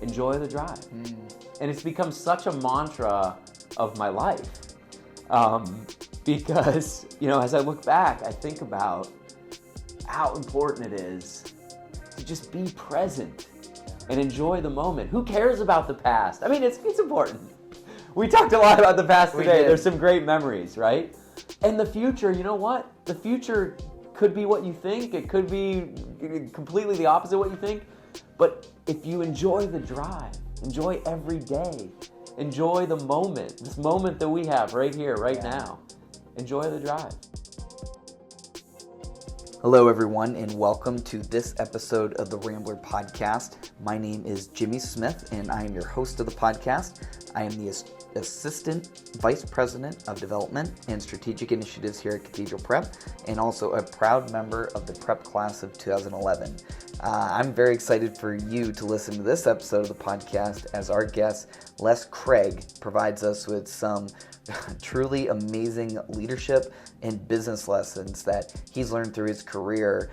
enjoy the drive. And it's become such a mantra of my life. Because, as I look back, I think about how important it is to just be present and enjoy the moment. Who cares about the past? I mean, it's important. We talked a lot about the past today. There's some great memories, right? And the future, you know what? The future could be what you think. It could be completely the opposite of what you think. But if you enjoy the drive, enjoy every day, enjoy the moment, this moment that we have right here, right now, enjoy the drive. Hello, everyone, and welcome to this episode of the Rambler podcast. My name is Jimmy Smith, and I am your host of the podcast. I am the Assistant Vice President of Development and Strategic Initiatives here at Cathedral Prep, and also a proud member of the Prep Class of 2011. I'm very excited for you to listen to this episode of the podcast as our guest, Les Craig, provides us with some truly amazing leadership and business lessons that he's learned through his career,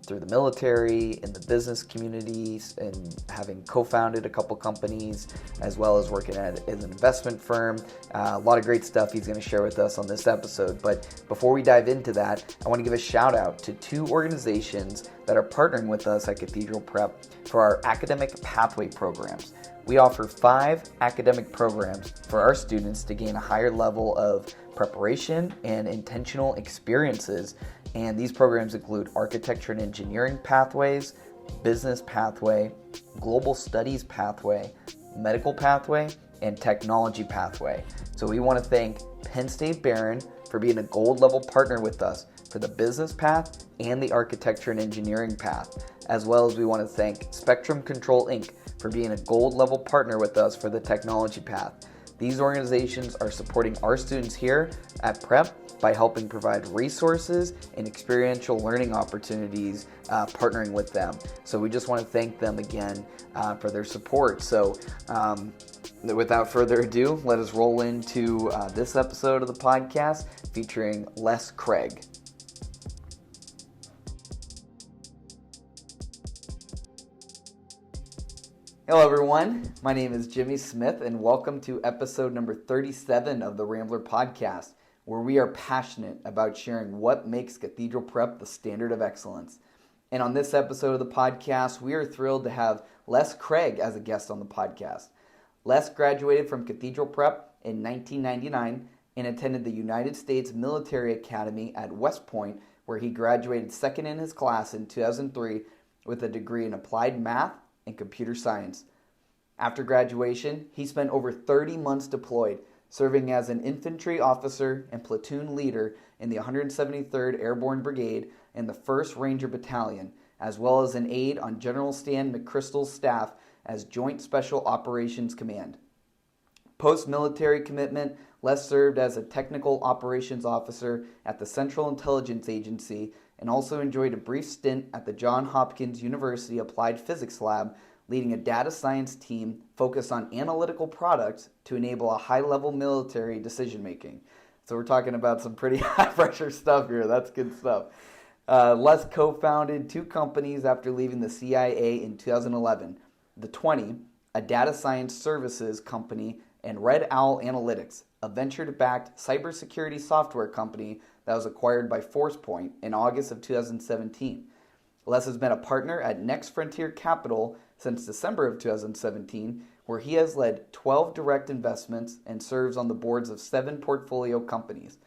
through the military, in the business communities, and having co-founded a couple companies, as well as working at an investment firm. A lot of great stuff he's going to share with us on this episode. But before we dive into that, I want to give a shout out to two organizations that are partnering with us at Cathedral Prep for our academic pathway programs. We offer 5 academic programs for our students to gain a higher level of preparation and intentional experiences. And these programs include Architecture and Engineering Pathways, Business Pathway, Global Studies Pathway, Medical Pathway, and Technology Pathway. So we want to thank Penn State Barron for being a gold level partner with us for the business path and the architecture and engineering path, as well as we want to thank Spectrum Control Inc. for being a gold level partner with us for the technology path. These organizations are supporting our students here at Prep by helping provide resources and experiential learning opportunities, partnering with them. So we just want to thank them again for their support. So without further ado, let us roll into this episode of the podcast featuring Les Craig. Hello everyone, my name is Jimmy Smith and welcome to episode number 37 of the Rambler podcast, where we are passionate about sharing what makes Cathedral Prep the standard of excellence. And on this episode of the podcast, we are thrilled to have Les Craig as a guest on the podcast. Les graduated from Cathedral Prep in 1999 and attended the United States Military Academy at West Point, where he graduated second in his class in 2003 with a degree in applied math and computer science. After graduation, he spent over 30 months deployed, serving as an infantry officer and platoon leader in the 173rd Airborne Brigade and the 1st Ranger Battalion, as well as an aide on General Stan McChrystal's staff as Joint Special Operations Command. Post-military commitment, Les served as a technical operations officer at the Central Intelligence Agency and also enjoyed a brief stint at the Johns Hopkins University Applied Physics Lab, leading a data science team focused on analytical products to enable a high-level military decision-making. So we're talking about some pretty high-pressure stuff here. That's good stuff. Les co-founded 2 companies after leaving the CIA in 2011. The 20, a data science services company, and Red Owl Analytics, a venture-backed cybersecurity software company that was acquired by ForcePoint in August of 2017. Les has been a partner at Next Frontier Capital since December of 2017, where he has led 12 direct investments and serves on the boards of 7 portfolio companies.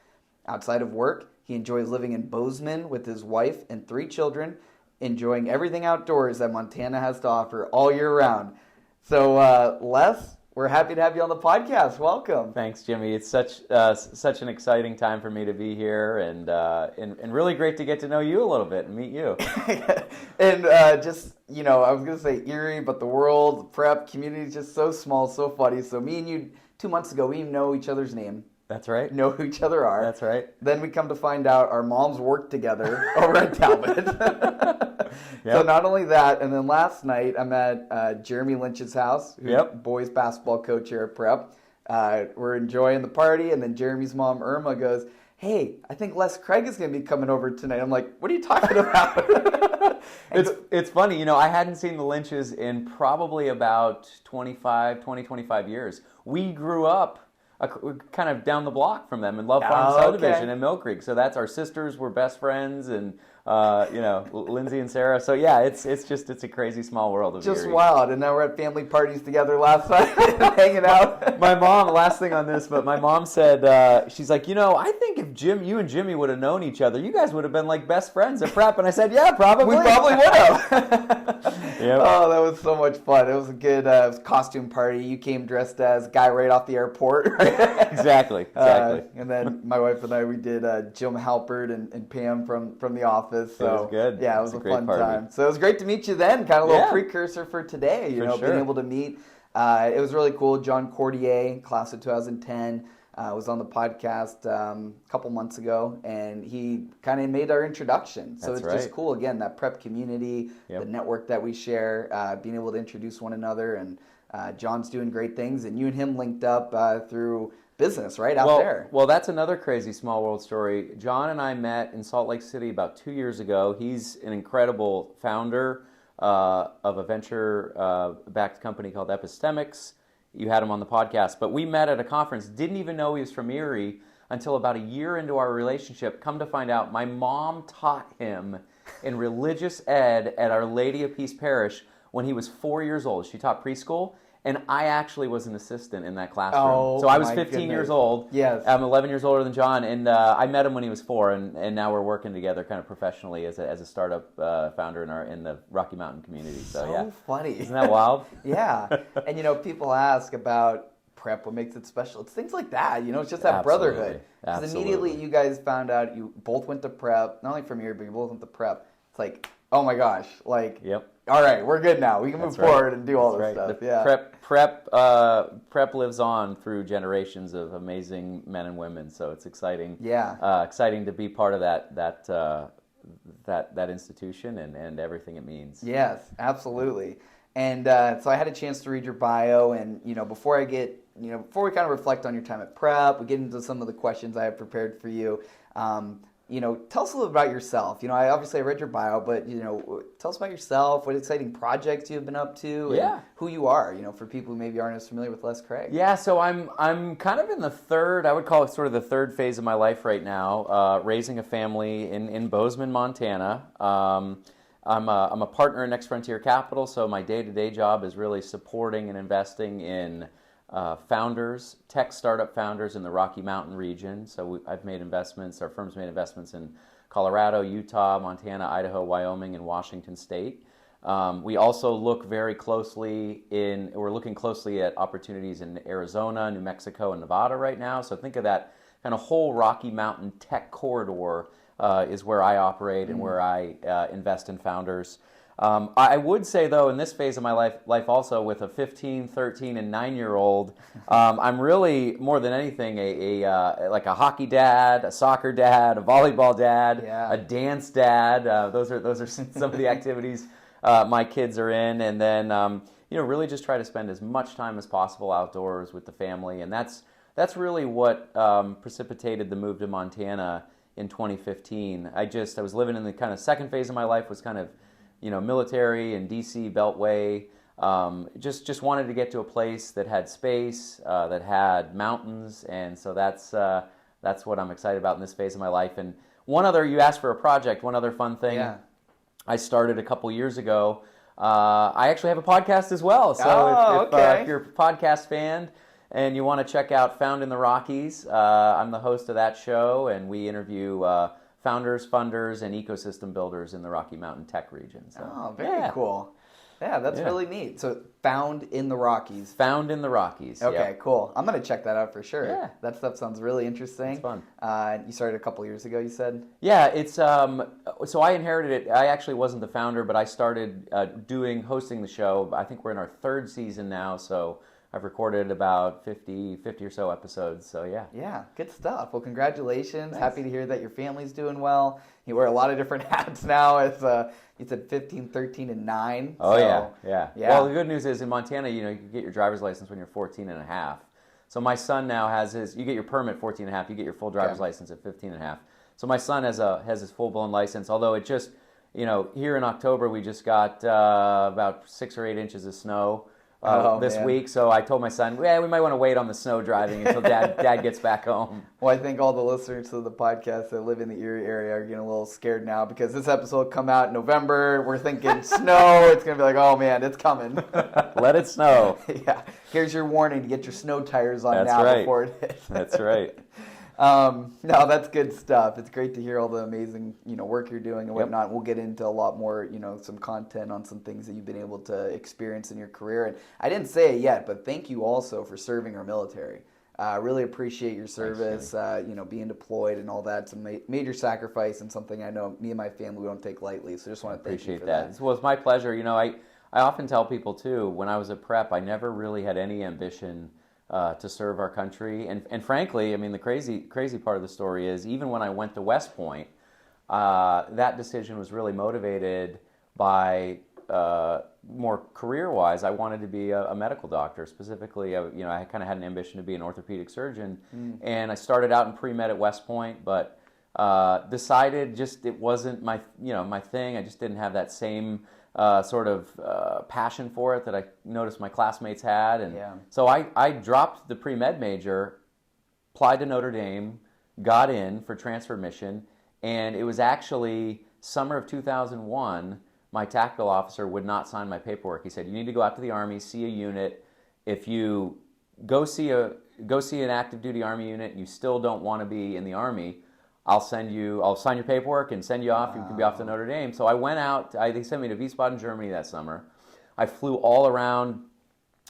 Outside of work, he enjoys living in Bozeman with his wife and 3 children, enjoying everything outdoors that Montana has to offer all year round. So, Les, we're happy to have you on the podcast. Welcome. Thanks, Jimmy. It's such an exciting time for me to be here, and really great to get to know you a little bit and meet you. And just, I was going to say eerie, but the world, the prep community is just so small, so funny. So me and you, 2 months ago, we didn't know each other's name. That's right. Know who each other are. That's right. Then we come to find out our moms worked together over at Talbot. Yep. So not only that, and then last night I'm at Jeremy Lynch's house, who's boys basketball coach here at Prep. We're enjoying the party, and then Jeremy's mom, Irma, goes, hey, I think Les Craig is going to be coming over tonight. I'm like, what are you talking about? It's funny, I hadn't seen the Lynches in probably about 25 years. We grew up kind of down the block from them in Love Farm Subdivision in Mill Creek. So that's our sisters were best friends, and Lindsay and Sarah. So yeah, it's a crazy small world of just Erie. Wild. And now we're at family parties together last night, hanging out. My mom, last thing on this, but my mom said, she's like, I think if you and Jimmy would have known each other, you guys would have been like best friends at prep. And I said, yeah, probably. We probably would have. Yep. Oh, that was so much fun. It was a good costume party. You came dressed as guy right off the airport. Right? Exactly. And then my wife and I, we did Jim Halpert and Pam from The Office. So, it was good. Yeah, it was a fun party. time. So it was great to meet you then. Kind of a little precursor for today. Being able to meet. It was really cool. John Cordier, class of 2010. Was on the podcast a couple months ago, and he kind of made our introduction. So it's just cool, again, that prep community, the network that we share, being able to introduce one another, and John's doing great things, and you and him linked up through business, right, out there. Well, that's another crazy small world story. John and I met in Salt Lake City about 2 years ago. He's an incredible founder of a venture-backed company called Epistemics. You had him on the podcast, but we met at a conference. Didn't even know he was from Erie until about a year into our relationship. Come to find out, my mom taught him in religious ed at Our Lady of Peace Parish when he was 4 years old. She taught preschool, and I actually was an assistant in that classroom. So I was 15 years old. Yes. I'm 11 years older than John, and I met him when he was 4, and now we're working together kind of professionally as a startup founder in the Rocky Mountain community. So funny. Isn't that wild? Yeah. And people ask about prep, what makes it special. It's things like that, it's just that brotherhood. Because immediately you guys found out you both went to prep, not only from here, but you both went to prep. It's like, oh my gosh, all right, we're good now. We can move forward and do all this stuff. Prep lives on through generations of amazing men and women, so it's exciting. Yeah. Exciting to be part of that institution and everything it means. Yes, absolutely. And so I had a chance to read your bio, and before we kind of reflect on your time at prep, we get into some of the questions I have prepared for you. Tell us a little about yourself. I read your bio, but tell us about yourself. What exciting projects you've been up to, and who you are. For people who maybe aren't as familiar with Les Craig. Yeah, so I'm kind of in the third. I would call it sort of the third phase of my life right now. Raising a family in Bozeman, Montana. I'm a partner in Next Frontier Capital, so my day-to-day job is really supporting and investing in founders, tech startup founders in the Rocky Mountain region. So I've made investments, our firm's made investments in Colorado, Utah, Montana, Idaho, Wyoming, and Washington State. We also look we're looking closely at opportunities in Arizona, New Mexico, and Nevada right now. So think of that kind of whole Rocky Mountain tech corridor is where I operate and where I invest in founders. I would say, though, in this phase of my life also, with a 15, 13, and 9-year-old, I'm really, more than anything, like a hockey dad, a soccer dad, a volleyball dad, a dance dad. Those are some of the activities my kids are in. And then, really just try to spend as much time as possible outdoors with the family. And that's really what precipitated the move to Montana in 2015. I was living in the kind of second phase of my life, was kind of military and DC Beltway. Just wanted to get to a place that had space, that had mountains, and so that's what I'm excited about in this phase of my life. And you asked for a project, one other fun thing I started a couple years ago. I actually have a podcast as well. So if you're a podcast fan and you want to check out Found in the Rockies, I'm the host of that show, and we interview founders, funders, and ecosystem builders in the Rocky Mountain tech region. So, very cool. Yeah, that's really neat. So, Found in the Rockies. Found in the Rockies. Okay, cool. I'm going to check that out for sure. Yeah. That stuff sounds really interesting. It's fun. You started a couple years ago, you said? Yeah, it's so I inherited it. I actually wasn't the founder, but I started hosting the show. I think we're in our third season now, so I've recorded about 50 or so episodes, so yeah. Yeah, good stuff. Well, congratulations. Thanks. Happy to hear that your family's doing well. You wear a lot of different hats now. It's you said 15, 13, and 9. Oh, so, yeah. Well, the good news is in Montana, you can get your driver's license when you're 14 and a half. So my son now has you get your permit 14 and a half, you get your full driver's license at 15 and a half. So my son has his full-blown license, although it just, here in October we just got about 6 or 8 inches of snow this week. So I told my son, we might want to wait on the snow driving until dad gets back home. Well, I think all the listeners to the podcast that live in the Erie area are getting a little scared now because this episode will come out in November. We're thinking snow. It's going to be like, oh man, it's coming. Let it snow. Yeah. Here's your warning to get your snow tires on before it hits. That's right. No, that's good stuff. It's great to hear all the amazing, work you're doing and whatnot. We'll get into a lot more, some content on some things that you've been able to experience in your career. And I didn't say it yet, but thank you also for serving our military. Really appreciate your service, being deployed and all that. It's a major sacrifice and something I know me and my family we don't take lightly. So just want to thank you for that. Well, it's my pleasure. I often tell people too, when I was at prep, I never really had any ambition to serve our country. And frankly, I mean, the crazy part of the story is even when I went to West Point, that decision was really motivated by more career-wise. I wanted to be a medical doctor. Specifically, I kind of had an ambition to be an orthopedic surgeon. And I started out in pre-med at West Point, but decided just it wasn't my thing. I just didn't have that same sort of passion for it that I noticed my classmates had. And so I dropped the pre-med major, applied to Notre Dame, got in for transfer admission, and it was actually summer of 2001, my tactical officer would not sign my paperwork. He said, you need to go out to the Army, see a unit. If you go see an active duty Army unit and you still don't want to be in the Army, I'll sign your paperwork and send you off. Wow. You can be off to Notre Dame. So I went out. They sent me to Wiesbaden, Germany that summer. I flew all around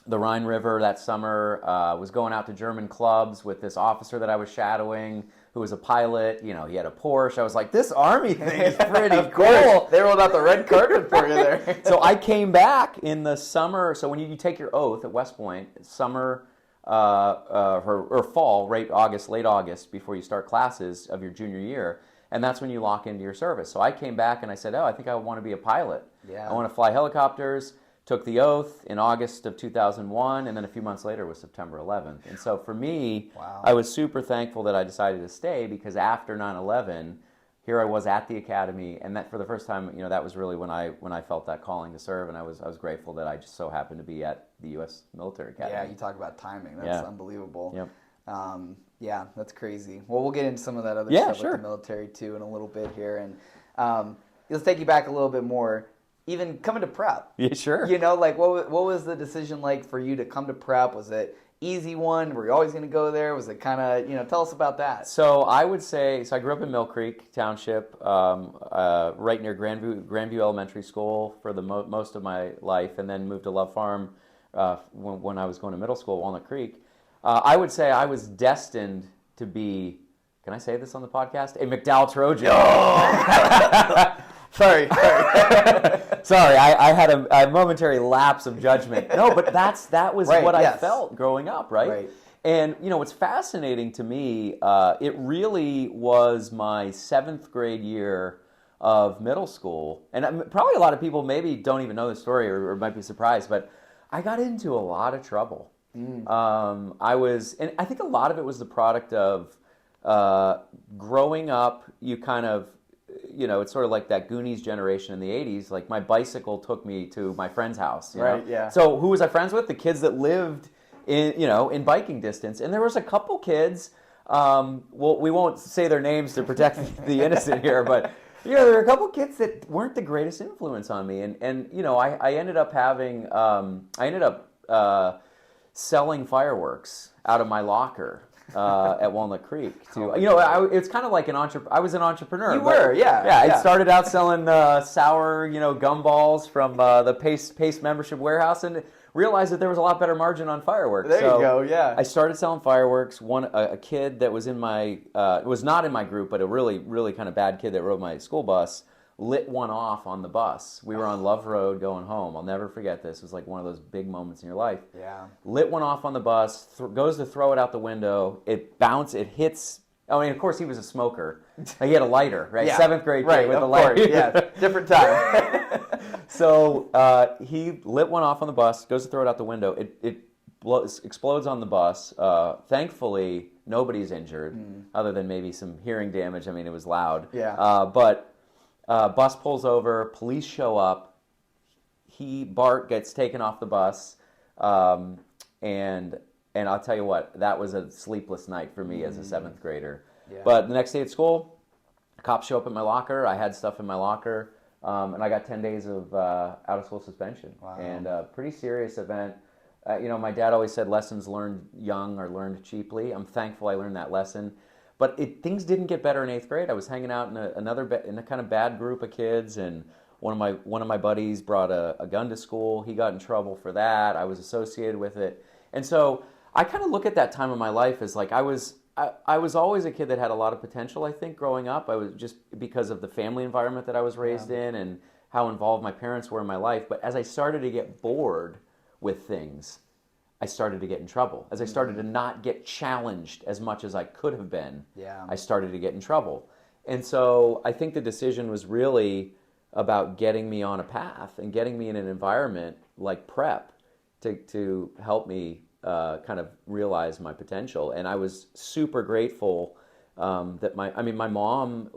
the Rhine River that summer. Was going out to German clubs with this officer that I was shadowing, who was a pilot. He had a Porsche. I was like, this Army thing is pretty cool. They rolled out the red carpet for you there. So I came back in the summer. So when you take your oath at West Point, summer. Or fall, late August, before you start classes of your junior year, and that's when you lock into your service. So I came back and I said, I think I want to be a pilot. Yeah. I want to fly helicopters. Took the oath in August of 2001, and then a few months later was September 11th. And so for me, wow. I was super thankful that I decided to stay, because after 9/11, here I was at the academy, and that for the first time, that was really when I felt that calling to serve, and I was grateful that I just so happened to be at the U.S. Military Academy. Yeah, you talk about timing. That's unbelievable. Yep. Yeah, that's crazy. Well, we'll get into some of that other stuff with the military too in a little bit here, and let's take you back a little bit more. Even coming to prep. Yeah, sure. What was the decision like for you to come to prep? Was it easy one? Were you always going to go there? Was it kind of, tell us about that. So I would say, I grew up in Mill Creek Township, right near Grandview Elementary School for the most of my life, and then moved to Love Farm when I was going to middle school at Walnut Creek. I would say I was destined to be, can I say this on the podcast? A McDowell Trojan. Oh! Sorry. Sorry, I had a momentary lapse of judgment. No, but that was what I felt growing up, right? And, what's fascinating to me, it really was my 7th grade year of middle school. And probably a lot of people maybe don't even know the story or might be surprised, but I got into a lot of trouble. And I think a lot of it was the product of growing up, you kind of, it's sort of like that Goonies generation in the 80s. Like, my bicycle took me to my friend's house. Right, yeah. So who was I friends with? The kids that lived in biking distance. And there was a couple kids, well, we won't say their names to protect the innocent here, but, there were a couple kids that weren't the greatest influence on me. And I ended up having, selling fireworks out of my locker. At Walnut Creek, too. It's kind of like I was an entrepreneur. You were, yeah. I started out selling sour, gumballs from the Pace membership warehouse, and realized that there was a lot better margin on fireworks. There you go, yeah. I started selling fireworks. A kid that was in my, was not in my group, but a really, really kind of bad kid that rode my school bus, lit one off on the bus. We were on Love Road going home. I'll never forget this. It was like one of those big moments in your life. Yeah. Lit one off on the bus, goes to throw it out the window. It hits. Oh, and of course he was a smoker. He had a lighter, right? Yeah. 7th grade kid with a lighter. Course, yeah, different time. So he lit one off on the bus, goes to throw it out the window. It explodes on the bus. Thankfully, nobody's injured, other than maybe some hearing damage. I mean, it was loud. Yeah. But bus pulls over. Police show up. Bart gets taken off the bus, and I'll tell you what, that was a sleepless night for me as a seventh grader. Yeah. But the next day at school, cops show up at my locker. I had stuff in my locker, and I got 10 days of out-of-school suspension. Wow. And a pretty serious event. My dad always said lessons learned young are learned cheaply. I'm thankful I learned that lesson. But things didn't get better in 8th grade. I was hanging out in a kind of bad group of kids, and one of my buddies brought a gun to school. He got in trouble for that. I was associated with it. And so I kind of look at that time of my life as like I was always a kid that had a lot of potential, I think, growing up. I was just because of the family environment that I was raised in and how involved my parents were in my life. But as I started to get bored with things, I started to get in trouble. As I started to not get challenged as much as I could have been, I started to get in trouble. And so I think the decision was really about getting me on a path and getting me in an environment like prep to help me kind of realize my potential. And I was super grateful that my mom,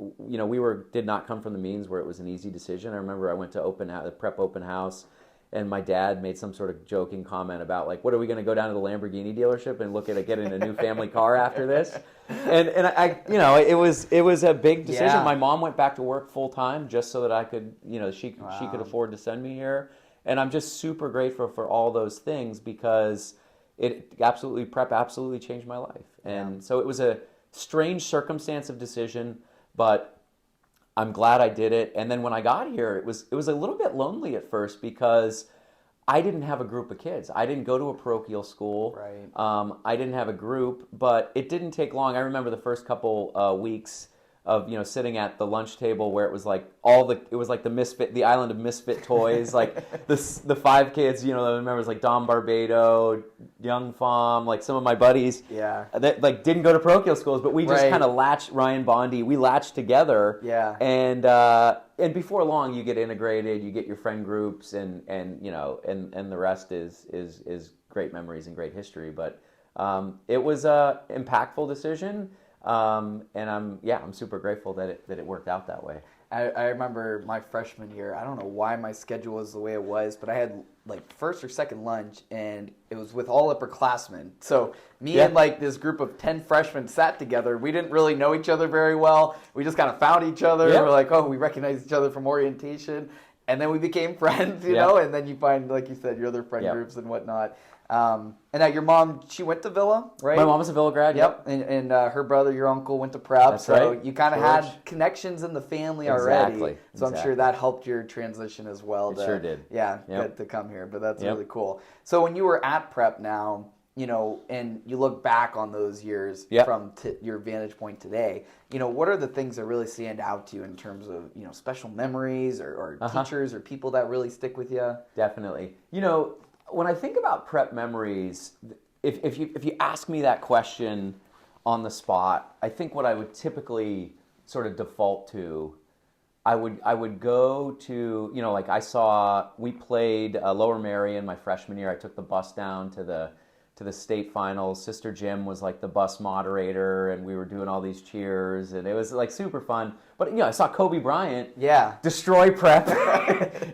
did not come from the means where it was an easy decision. I remember I went to the prep open house, and my dad made some sort of joking comment about like, what are we going to go down to the Lamborghini dealership and look at getting a new family car after this? And it was a big decision. Yeah. My mom went back to work full time just so that I could, she could afford to send me here. And I'm just super grateful for all those things because prep absolutely changed my life. And so it was a strange circumstance of decision, but I'm glad I did it. And then when I got here, it was a little bit lonely at first because I didn't have a group of kids. I didn't go to a parochial school. Right. I didn't have a group, but it didn't take long. I remember the first couple weeks of sitting at the lunch table where it was like the island of misfit toys, like the 5 kids. I remember it was like Dom Barbado, Young Fom, like some of my buddies. Yeah. That like didn't go to parochial schools, but we just Right. kind of Ryan Bondi. We latched together. Yeah. And before long, you get integrated. You get your friend groups, and the rest is great memories and great history. But it was a impactful decision. And I'm super grateful that it worked out that way. I remember my freshman year, I don't know why my schedule was the way it was, but I had like first or second lunch, and it was with all upperclassmen. So me and like this group of 10 freshmen sat together. We didn't really know each other very well. We just kind of found each other. Yeah. We're like, oh, we recognize each other from orientation. And then we became friends, you know, and then you find, like you said, your other friend groups and whatnot. And now your mom, she went to Villa, right? My mom was a Villa grad. Yep. And her brother, your uncle, went to prep. That's so right. you kind of had connections in the family already. Exactly. So I'm sure that helped your transition as well. It sure did. Yeah, to come here. But that's really cool. So when you were at prep now, and you look back on those years from your vantage point today, what are the things that really stand out to you in terms of, special memories or teachers or people that really stick with you? Definitely. When I think about prep memories, if you ask me that question on the spot, I think what I would typically sort of default to, I would go to, we played Lower Merion my freshman year. I took the bus down to the state finals. Sister Jim was like the bus moderator, and we were doing all these cheers, and it was like super fun. But I saw Kobe Bryant destroy prep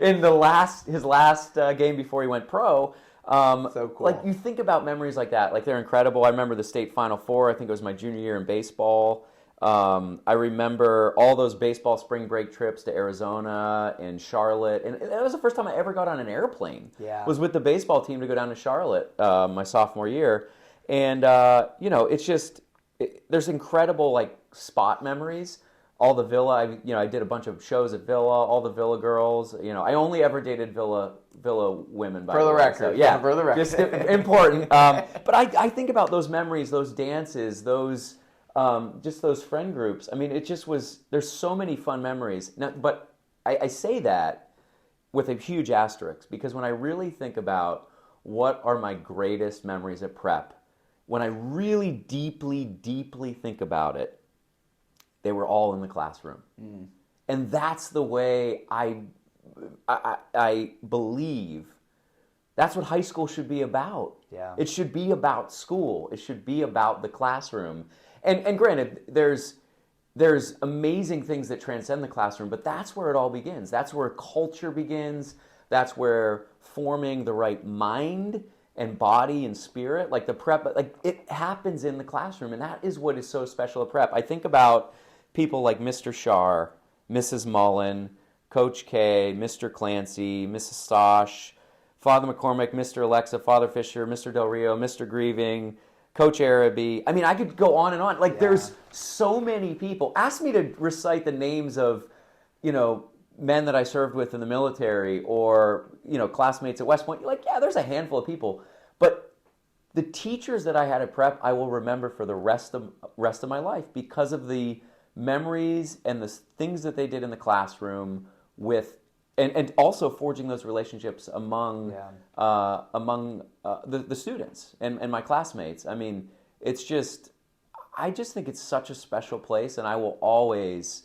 in his last game before he went pro. So cool. Like you think about memories like that, like they're incredible. I remember the state Final Four. I think it was my junior year in baseball. I remember all those baseball spring break trips to Arizona and Charlotte, and that was the first time I ever got on an airplane. Yeah, was with the baseball team to go down to Charlotte my sophomore year, and it's just there's incredible like spot memories. All the Villa, I did a bunch of shows at Villa. All the Villa girls, I only ever dated Villa women. For the record, so, yeah, for the record, just important. But I think about those memories, those dances, those. Just those friend groups. I mean, it just was, there's so many fun memories. Now, but I say that with a huge asterisk, because when I really think about what are my greatest memories at prep, when I really deeply, deeply think about it, they were all in the classroom. Mm. And that's the way I believe That's what high school should be about. Yeah. It should be about school. It should be about the classroom. And granted, there's amazing things that transcend the classroom, but that's where it all begins. That's where culture begins. That's where forming the right mind and body and spirit, like the prep, like it happens in the classroom, and that is what is so special at prep. I think about people like Mr. Shar, Mrs. Mullen, Coach K, Mr. Clancy, Mrs. Stosh, Father McCormick, Mr. Alexa, Father Fisher, Mr. Del Rio, Mr. Grieving, Coach Araby. I mean, I could go on and on. Like, there's so many people. Ask me to recite the names of, men that I served with in the military or, classmates at West Point. You're like, yeah, there's a handful of people. But the teachers that I had at prep, I will remember for the rest of my life because of the memories and the things that they did in the classroom with, and also forging those relationships among the students and my classmates. I mean, I just think it's such a special place, and I will always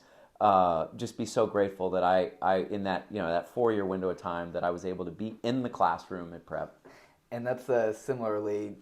just be so grateful that I in that that 4-year window of time that I was able to be in the classroom at prep. And that's similarly,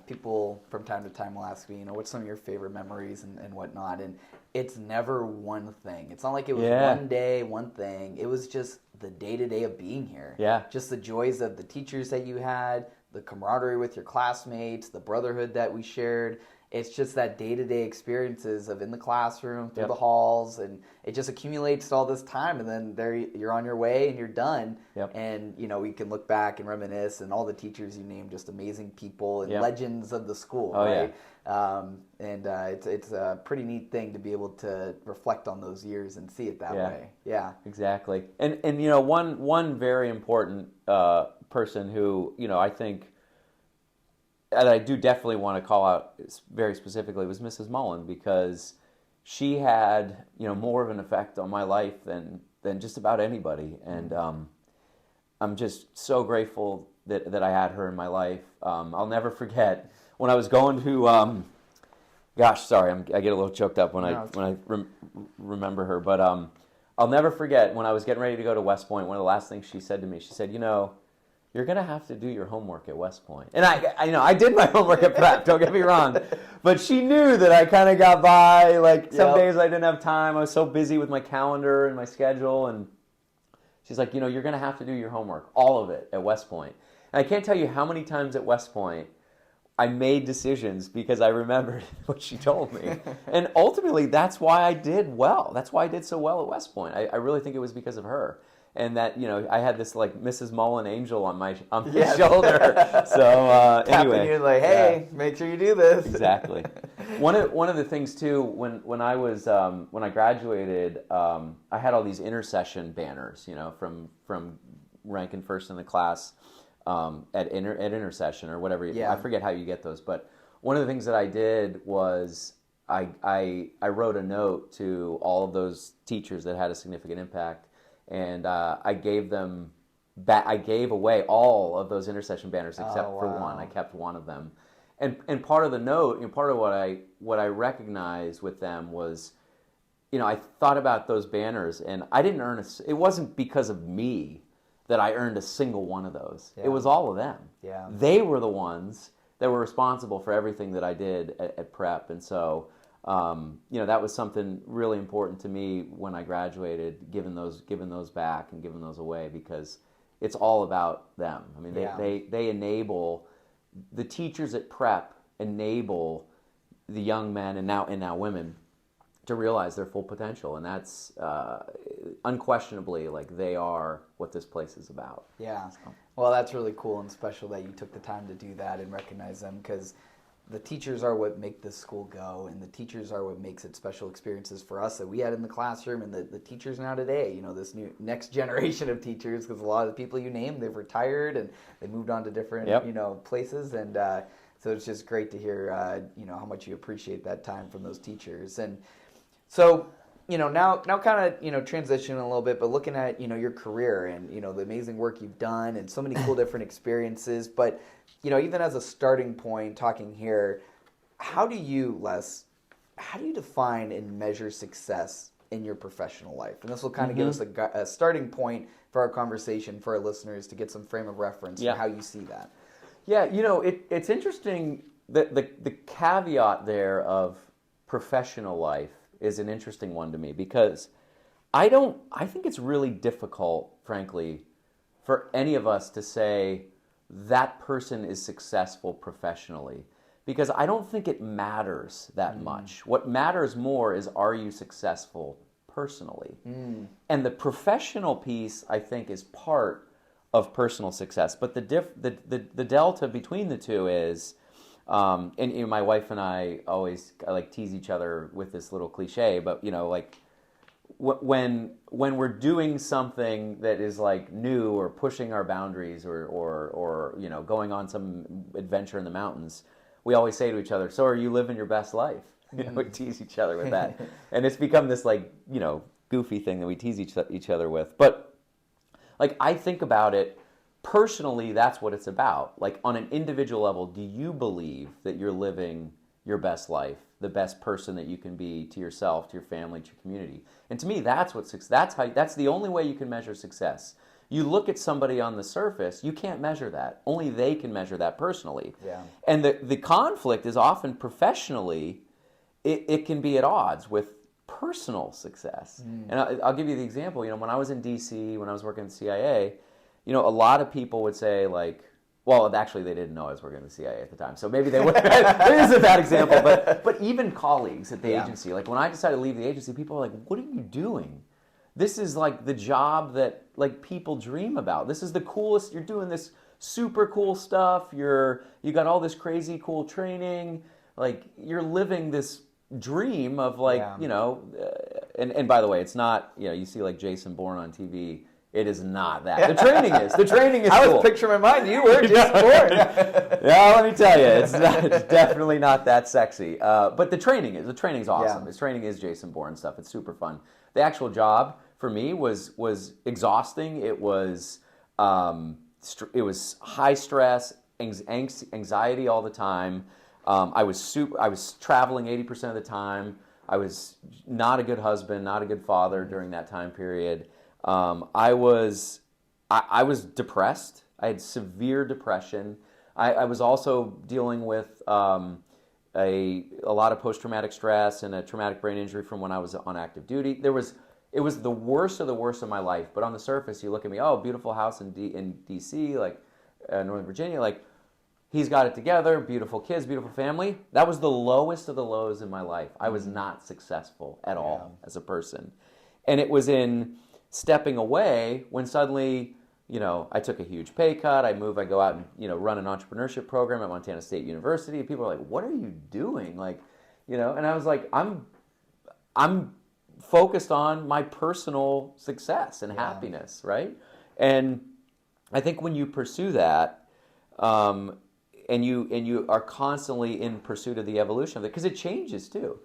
people from time to time will ask me, what's some of your favorite memories and whatnot, and it's never one thing. It's not like it was one day, one thing. It was just the day-to-day of being here. Yeah. Just the joys of the teachers that you had, the camaraderie with your classmates, the brotherhood that we shared. It's just that day-to-day experiences of in the classroom, through the halls, and it just accumulates all this time, and then there you're on your way and you're done. Yep. And we can look back and reminisce, and all the teachers you named, just amazing people and legends of the school, right? Yeah. It's a pretty neat thing to be able to reflect on those years and see it that way. Yeah, exactly. And one very important person who I think, and I do definitely want to call out very specifically, was Mrs. Mullen, because she had more of an effect on my life than just about anybody, and I'm just so grateful that I had her in my life. I'll never forget when I was going to I get a little choked up when I remember her, but I'll never forget when I was getting ready to go to West Point. One of the last things she said to me, she said, you're going to have to do your homework at West Point. And I did my homework at prep, don't get me wrong. But she knew that I kind of got by. Like, some days I didn't have time. I was so busy with my calendar and my schedule. And she's like, you're going to have to do your homework, all of it, at West Point. And I can't tell you how many times at West Point I made decisions because I remembered what she told me. And ultimately, that's why I did well. That's why I did so well at West Point. I really think it was because of her. And that, I had this like Mrs. Mullen angel on my shoulder. So anyway, you like, hey, make sure you do this. Exactly. One of the things too, when I graduated, I had all these intercession banners, from ranking first in the class at intercession or whatever. I forget how you get those, but one of the things that I did was I wrote a note to all of those teachers that had a significant impact. And I gave them I gave away all of those intercession banners except for one. I kept one of them. And part of the note, part of what I recognized with them was, I thought about those banners, and I didn't earn it wasn't because of me that I earned a single one of those. Yeah. It was all of them. Yeah. They were the ones that were responsible for everything that I did at prep, and so. That was something really important to me when I graduated, giving those back and giving those away, because it's all about them. I mean, they enable, the teachers at prep enable the young men and now women to realize their full potential, and that's unquestionably, like, they are what this place is about. Yeah. So. Well, that's really cool and special that you took the time to do that and recognize them, because the teachers are what make this school go, and the teachers are what makes it special experiences for us that we had in the classroom, and the teachers now today, this new next generation of teachers, because a lot of the people you named, they've retired and they moved on to different, places, and so it's just great to hear, how much you appreciate that time from those teachers. And so, now kind of, transitioning a little bit, but looking at, your career and, the amazing work you've done and so many cool different experiences, but even as a starting point, talking here, how do you define and measure success in your professional life? And this will kind of give us a starting point for our conversation for our listeners to get some frame of reference for how you see that. Yeah, it's interesting that the caveat there of professional life is an interesting one to me, because I think it's really difficult, frankly, for any of us to say that person is successful professionally, because I don't think it matters that much. What matters more is, are you successful personally? And the professional piece, I think, is part of personal success. But the delta between the two is, and my wife and I always tease each other with this little cliche, but when we're doing something that is new or pushing our boundaries or going on some adventure in the mountains, we always say to each other, "So are you living your best life?" We tease each other with that, and it's become this goofy thing that we tease each other with. But I think about it personally, that's what it's about. On an individual level, do you believe that you're living your best life, the best person that you can be to yourself, to your family, to your community? And to me, that's the only way you can measure success. You look at somebody on the surface, you can't measure that. Only they can measure that personally. Yeah. And the conflict is often professionally, it can be at odds with personal success. And I'll give you the example. When I was in D.C., when I was working at the CIA, a lot of people would say well, actually, they didn't know I was working at the CIA at the time, so maybe they would. It is a bad example, but even colleagues at the agency, when I decided to leave the agency, people were like, "What are you doing? This is the job that people dream about. This is the coolest. You're doing this super cool stuff. You got all this crazy cool training. You're living this dream of and by the way, it's not, you see Jason Bourne on TV. It is not that. The training is. The training is I cool. was picturing in my mind, you were Jason Bourne. Yeah, let me tell you, it's definitely not that sexy. But the training is. The training's awesome. Yeah. This training is Jason Bourne stuff. It's super fun. The actual job for me was exhausting. It was high stress, anxiety all the time. I was traveling 80% of the time. I was not a good husband, not a good father during that time period. I was depressed. I had severe depression. I was also dealing with a lot of post-traumatic stress and a traumatic brain injury from when I was on active duty. It was the worst of my life. But on the surface, you look at me, beautiful house in D.C., Northern Virginia, he's got it together, beautiful kids, beautiful family. That was the lowest of the lows in my life. I was not successful at all as a person. And it was in stepping away when suddenly, I took a huge pay cut. I go out and, run an entrepreneurship program at Montana State University. People are like, "What are you doing?" And I was like, I'm focused on my personal success and happiness, right? And I think when you pursue that, and you are constantly in pursuit of the evolution of it, because it changes too.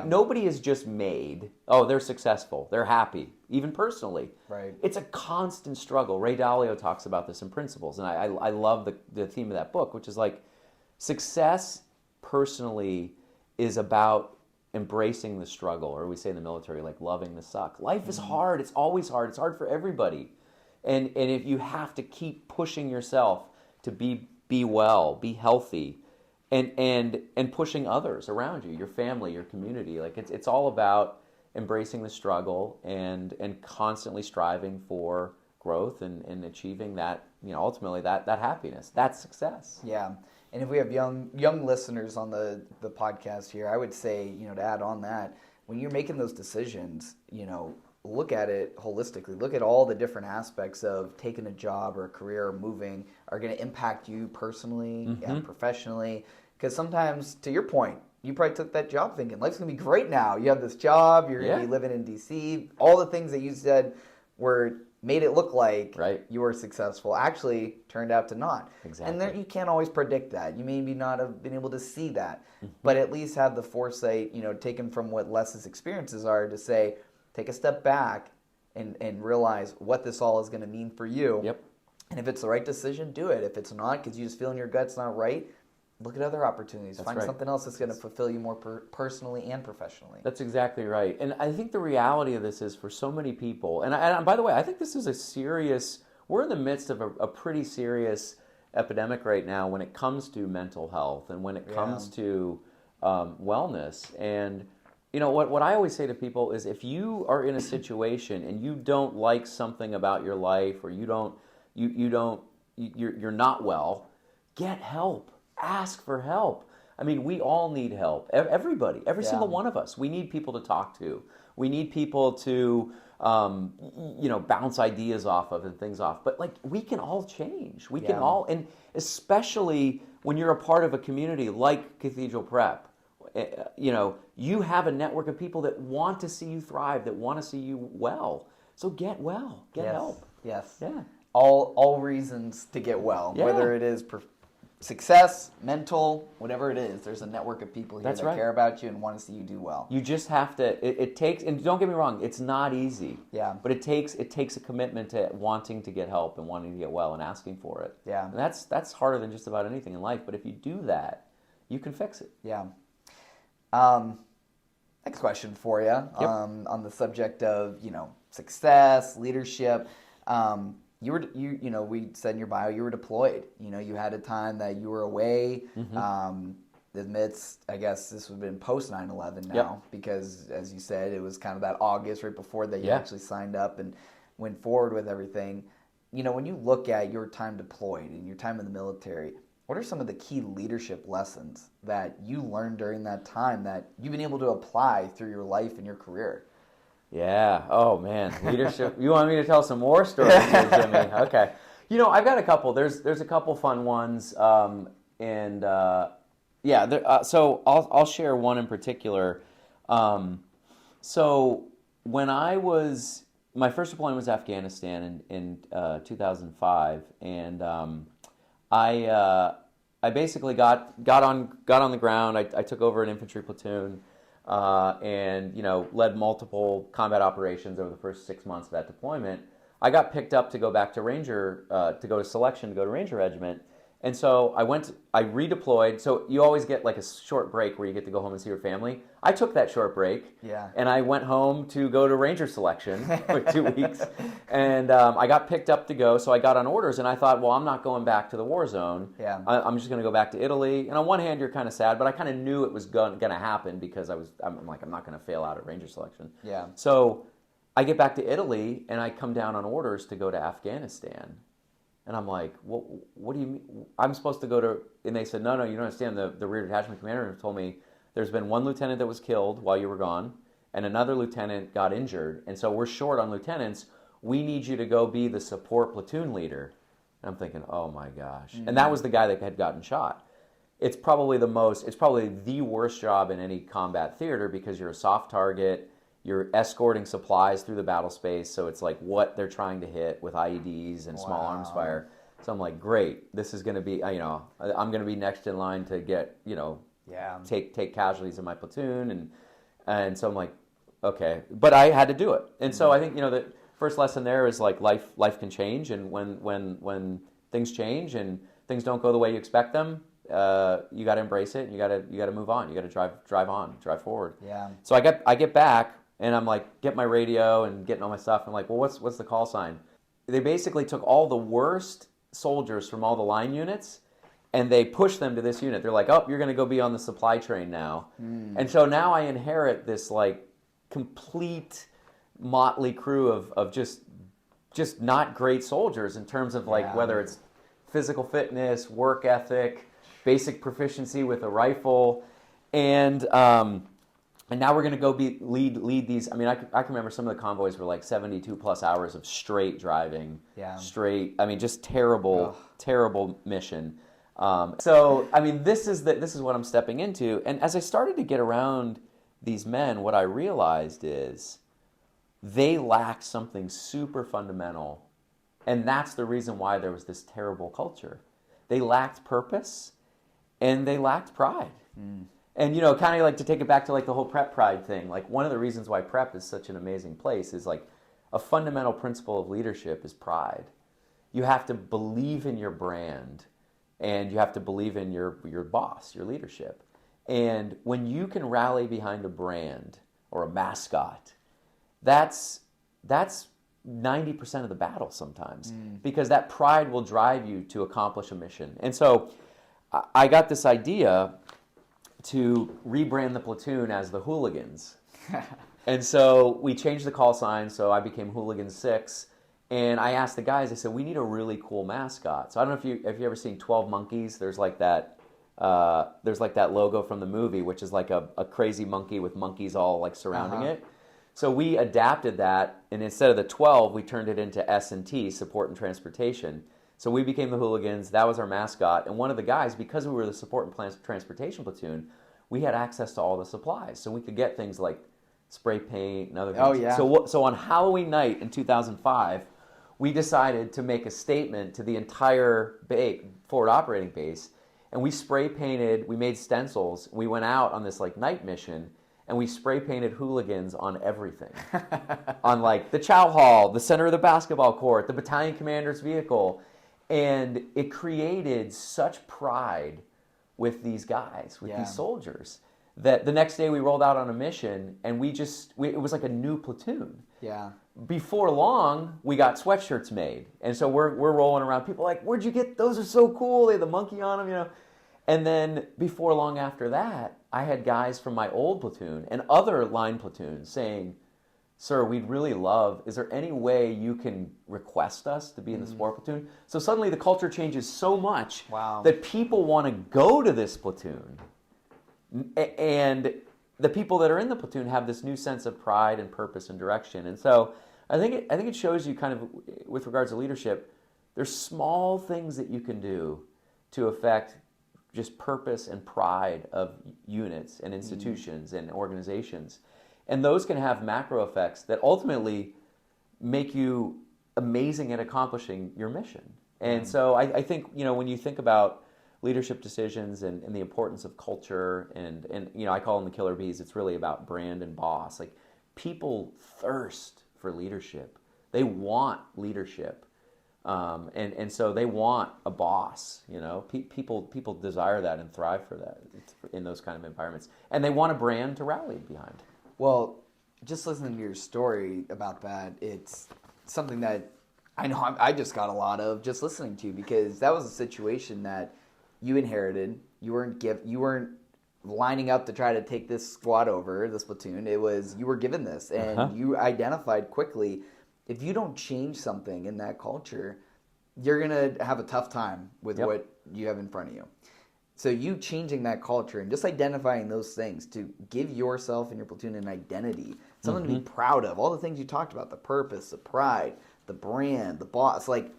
Nobody is just made, they're successful, they're happy, even personally. Right. It's a constant struggle. Ray Dalio talks about this in Principles, and I love the theme of that book, which is success personally is about embracing the struggle, or we say in the military, loving the suck. Life is hard. It's always hard. It's hard for everybody. And if you have to keep pushing yourself to be well, be healthy, and pushing others around you, your family, your community. It's all about embracing the struggle and constantly striving for growth and achieving that, ultimately that happiness. That's success. Yeah. And if we have young listeners on the podcast here, I would say, to add on that, when you're making those decisions, look at it holistically. Look at all the different aspects of taking a job or a career or moving are going to impact you personally and professionally. Because sometimes, to your point, you probably took that job thinking, life's going to be great now. You have this job, you're going to be living in D.C. All the things that you said made it look like you were successful actually turned out to not. Exactly. And you can't always predict that. You maybe not have been able to see that, but at least have the foresight, taken from what Les's experiences are, to say, take a step back and realize what this all is going to mean for you. Yep. And if it's the right decision, do it. If it's not, because you just feel in your gut's not right, look at other opportunities. That's Find right. something else that's going to fulfill you more personally and professionally. That's exactly right. And I think the reality of this is for so many people, and by the way, I think this is we're in the midst of a pretty serious epidemic right now when it comes to mental health and when it comes to wellness. And what I always say to people is, if you are in a situation and you don't like something about your life, or you're not well, get help. Ask for help. I mean, we all need help. Everybody, every single one of us. We need people to talk to. We need people to bounce ideas off of and things off. But we can all change. We can all, and especially when you're a part of a community like Cathedral Prep, you have a network of people that want to see you thrive, that want to see you well. So get well, get help. Yes. Yeah. All reasons to get well, whether it is success, mental, whatever it is. There's a network of people here that care about you and want to see you do well. You just have to. It takes, and don't get me wrong, it's not easy. Yeah. But it takes a commitment to wanting to get help and wanting to get well and asking for it. Yeah. And that's harder than just about anything in life. But if you do that, you can fix it. Yeah. Next question for you on the subject of success, leadership. We said in your bio you were deployed. You had a time that you were away. Amidst, I guess this would have been post 9/11 now, because as you said, it was kind of that August right before that you actually signed up and went forward with everything. When you look at your time deployed and your time in the military, what are some of the key leadership lessons that you learned during that time that you've been able to apply through your life and your career? Yeah. Oh, man. Leadership. You want me to tell some more stories here, Jimmy? Okay. I've got a couple. There's a couple fun ones. So I'll share one in particular. So when my first deployment was Afghanistan in 2005, and I basically got on the ground. I took over an infantry platoon. And led multiple combat operations over the first 6 months of that deployment. I got picked up to go back to Ranger, to go to selection, to go to Ranger Regiment. And so I redeployed. So you always get a short break where you get to go home and see your family. I took that short break. Yeah. And I went home to go to Ranger selection for 2 weeks. And I got picked up to go. So I got on orders, and I thought, well, I'm not going back to the war zone. Yeah. I'm just going to go back to Italy. And on one hand, you're kind of sad, but I kind of knew it was going to happen because I'm not going to fail out at Ranger selection. Yeah. So I get back to Italy, and I come down on orders to go to Afghanistan. And I'm like, well, what do you mean? I'm supposed to go to, and they said, no, you don't understand. The rear detachment commander told me there's been one lieutenant that was killed while you were gone, and another lieutenant got injured. And so we're short on lieutenants. We need you to go be the support platoon leader. And I'm thinking, oh my gosh. Mm-hmm. And that was the guy that had gotten shot. It's probably the worst job in any combat theater because you're a soft target. You're escorting supplies through the battle space, so it's like what they're trying to hit with IEDs and small arms fire. So I'm like, great, this is going to be, I'm going to be next in line to get, take casualties in my platoon, and so I'm like, okay, but I had to do it, and so I think the first lesson there is life can change, and when things change and things don't go the way you expect them, you got to embrace it, and you got to move on, you got to drive forward. Yeah. So I get back. And I'm like, get my radio and getting all my stuff. I'm like, well, what's the call sign? They basically took all the worst soldiers from all the line units, and they pushed them to this unit. They're like, oh, you're going to go be on the supply train now. Mm. And so now I inherit this complete motley crew of just not great soldiers in terms of whether it's physical fitness, work ethic, basic proficiency with a rifle, and now we're going to go lead these. I mean, I can remember some of the convoys were 72 plus hours of straight driving. Yeah. Straight. I mean, just terrible mission. So I mean, this is what I'm stepping into. And as I started to get around these men, what I realized is they lacked something super fundamental, and that's the reason why there was this terrible culture. They lacked purpose, and they lacked pride. Mm. And, kind of to take it back to the whole prep pride thing, one of the reasons why prep is such an amazing place is a fundamental principle of leadership is pride. You have to believe in your brand and you have to believe in your boss, your leadership. And when you can rally behind a brand or a mascot, that's 90% of the battle sometimes, because that pride will drive you to accomplish a mission. And so I got this idea to rebrand the platoon as the Hooligans. And so we changed the call sign, so I became Hooligan 6. And I asked the guys, I said, we need a really cool mascot. So I don't know if you ever seen 12 Monkeys. There's like that logo from the movie, which is like a crazy monkey with monkeys all like surrounding it. So we adapted that, and instead of the 12, we turned it into S&T, Support and Transportation. So we became the Hooligans. That was our mascot. And one of the guys, because we were the Support and Transportation platoon, we had access to all the supplies. So we could get things like spray paint and other things. Oh, yeah. So on Halloween night in 2005, we decided to make a statement to the entire forward operating base, and we spray painted, we made stencils, we went out on this like night mission, and we spray painted Hooligans on everything. On like the chow hall, the center of the basketball court, the battalion commander's vehicle. And it created such pride with these guys, with these soldiers, that the next day we rolled out on a mission, and it was like a new platoon. Yeah. Before long, we got sweatshirts made. And so we're rolling around. People are like, where'd you get those? Are so cool. They have the monkey on them, you know. And then before long after that, I had guys from my old platoon and other line platoons saying, sir, we'd really love, is there any way you can request us to be in the support platoon? So suddenly the culture changes so much that people want to go to this platoon. And the people that are in the platoon have this new sense of pride and purpose and direction. And so I think it shows you kind of, with regards to leadership, there's small things that you can do to affect just purpose and pride of units and institutions and organizations. And those can have macro effects that ultimately make you amazing at accomplishing your mission. And so I think, you know, when you think about leadership decisions and the importance of culture and you know, I call them the killer bees, it's really about brand and boss. Like, people thirst for leadership. They want leadership. And so they want a boss, you know. People desire that and thrive for that in those kind of environments. And they want a brand to rally behind. Well, just listening to your story about that, it's something that I know I just got a lot of just listening to, because that was a situation that you inherited. You weren't lining up to try to take this squad over, this platoon. It was, you were given this, and you identified quickly, if you don't change something in that culture, you're going to have a tough time with what you have in front of you. So you changing that culture and just identifying those things to give yourself and your platoon an identity, something to be proud of, all the things you talked about, the purpose, the pride, the brand, the boss, like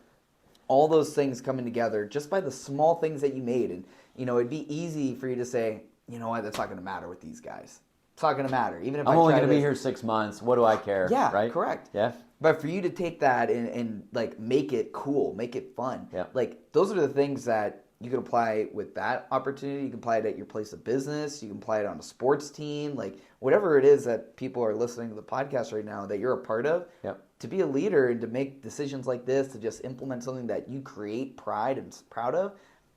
all those things coming together just by the small things that you made. And, you know, it'd be easy for you to say, you know what, that's not going to matter with these guys. It's not going to matter. Even if I'm only going to be here 6 months. What do I care? Yeah, right? Correct. Yeah. But for you to take that and like make it cool, make it fun, like those are the things that you can apply with that opportunity. You can apply it at your place of business. You can apply it on a sports team, like whatever it is that people are listening to the podcast right now that you're a part of. To be a leader and to make decisions like this, to just implement something that you create pride and proud of,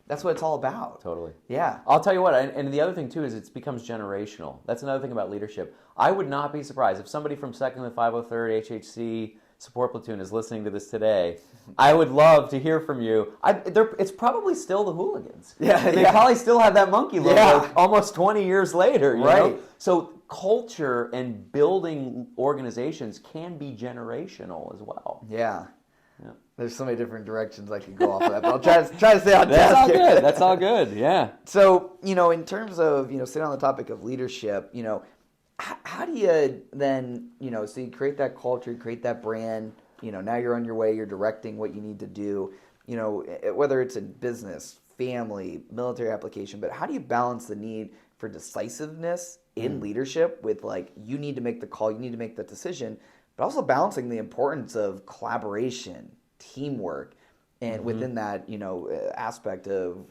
that's what it's all about. Totally. Yeah. I'll tell you what, and the other thing too is it becomes generational. That's another thing about leadership. I would not be surprised if somebody from 2nd and 503rd HHC support platoon is listening to this today. I would love to hear from you. It's probably still the Hooligans. They probably still have that monkey logo almost 20 years later. You know? So culture and building organizations can be generational as well. Yeah. There's so many different directions I can go off of that, but I'll try to stay on task. That's all good. That's all good. Yeah. So, you know, in terms of, you know, staying on the topic of leadership, you know, how do you then, you know, so you create that culture, you create that brand, you know, now you're on your way, you're directing what you need to do, you know, whether it's in business, family, military application, but how do you balance the need for decisiveness in leadership with, like, you need to make the call, you need to make the decision, but also balancing the importance of collaboration, teamwork, and within that, you know, aspect of,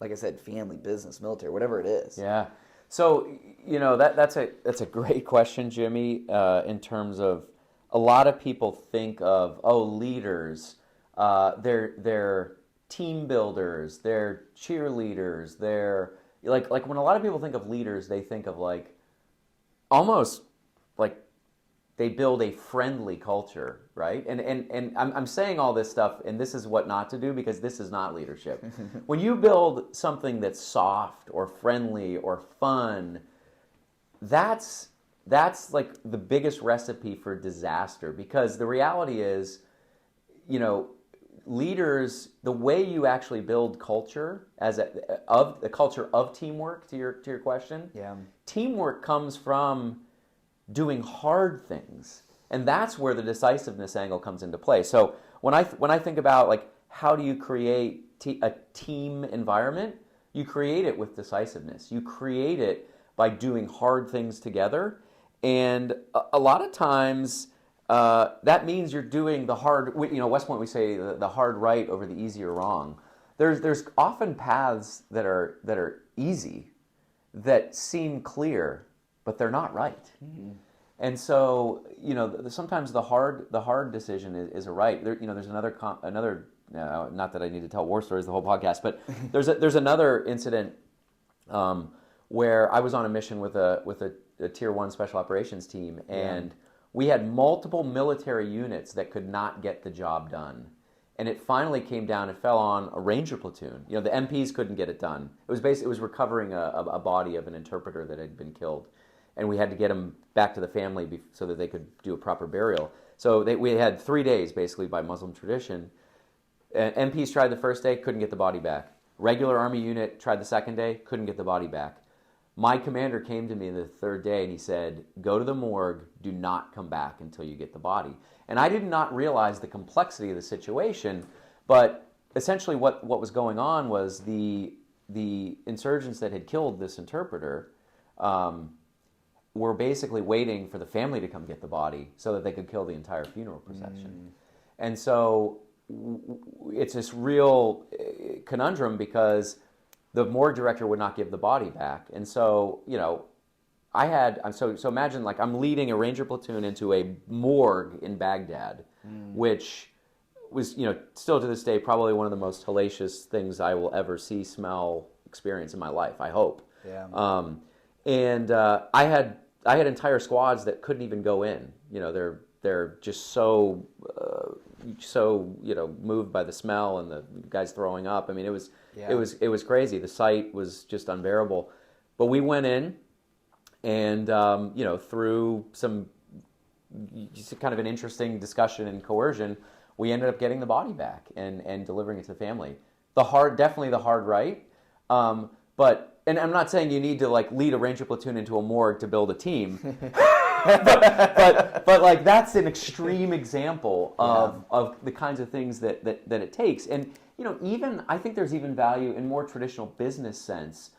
like I said, family, business, military, whatever it is. Yeah. So, you know, that's a great question, Jimmy, in terms of a lot of people think of, leaders, they're team builders, they're cheerleaders, they're like when a lot of people think of leaders, they think of like almost like they build a friendly culture, right? And I'm saying all this stuff, and this is what not to do, because this is not leadership. When you build something that's soft or friendly or fun, that's like the biggest recipe for disaster, because the reality is, leaders, the way you actually build culture of the culture of teamwork, to your question, teamwork comes from doing hard things, and that's where the decisiveness angle comes into play. So when I think about like how do you create a team environment, you create it with decisiveness. You create it by doing hard things together, and a lot of times that means you're doing the hard. West Point, we say the hard right over the easy or wrong. There's often paths that are easy, that seem clear, but they're not right. Mm-hmm. And so, sometimes the hard decision is a right. There's another not that I need to tell war stories the whole podcast, but there's another incident where I was on a mission with a Tier 1 Special Operations team, and we had multiple military units that could not get the job done. And it finally came down, it fell on a Ranger platoon. The MPs couldn't get it done. It was recovering a body of an interpreter that had been killed. And we had to get him back to the family so that they could do a proper burial. So we had 3 days, basically, by Muslim tradition. MPs tried the first day, couldn't get the body back. Regular Army unit tried the second day, couldn't get the body back. My commander came to me the third day and he said, go to the morgue, do not come back until you get the body. And I did not realize the complexity of the situation, but essentially what was going on was the insurgents that had killed this interpreter were basically waiting for the family to come get the body so that they could kill the entire funeral procession. And so it's this real conundrum, because the morgue director would not give the body back. And so, so imagine like I'm leading a Ranger platoon into a morgue in Baghdad, which was, still to this day, probably one of the most hellacious things I will ever see, smell, experience in my life, I hope. Yeah. I had entire squads that couldn't even go in. They're just so moved by the smell and the guys throwing up. I mean, it was crazy. The sight was just unbearable. But we went in, and through some just kind of an interesting discussion and coercion, we ended up getting the body back and delivering it to the family. Definitely the hard right. And I'm not saying you need to like lead a Ranger platoon into a morgue to build a team, but like that's an extreme example of the kinds of things that it takes. And even I think there's even value in more traditional business sense,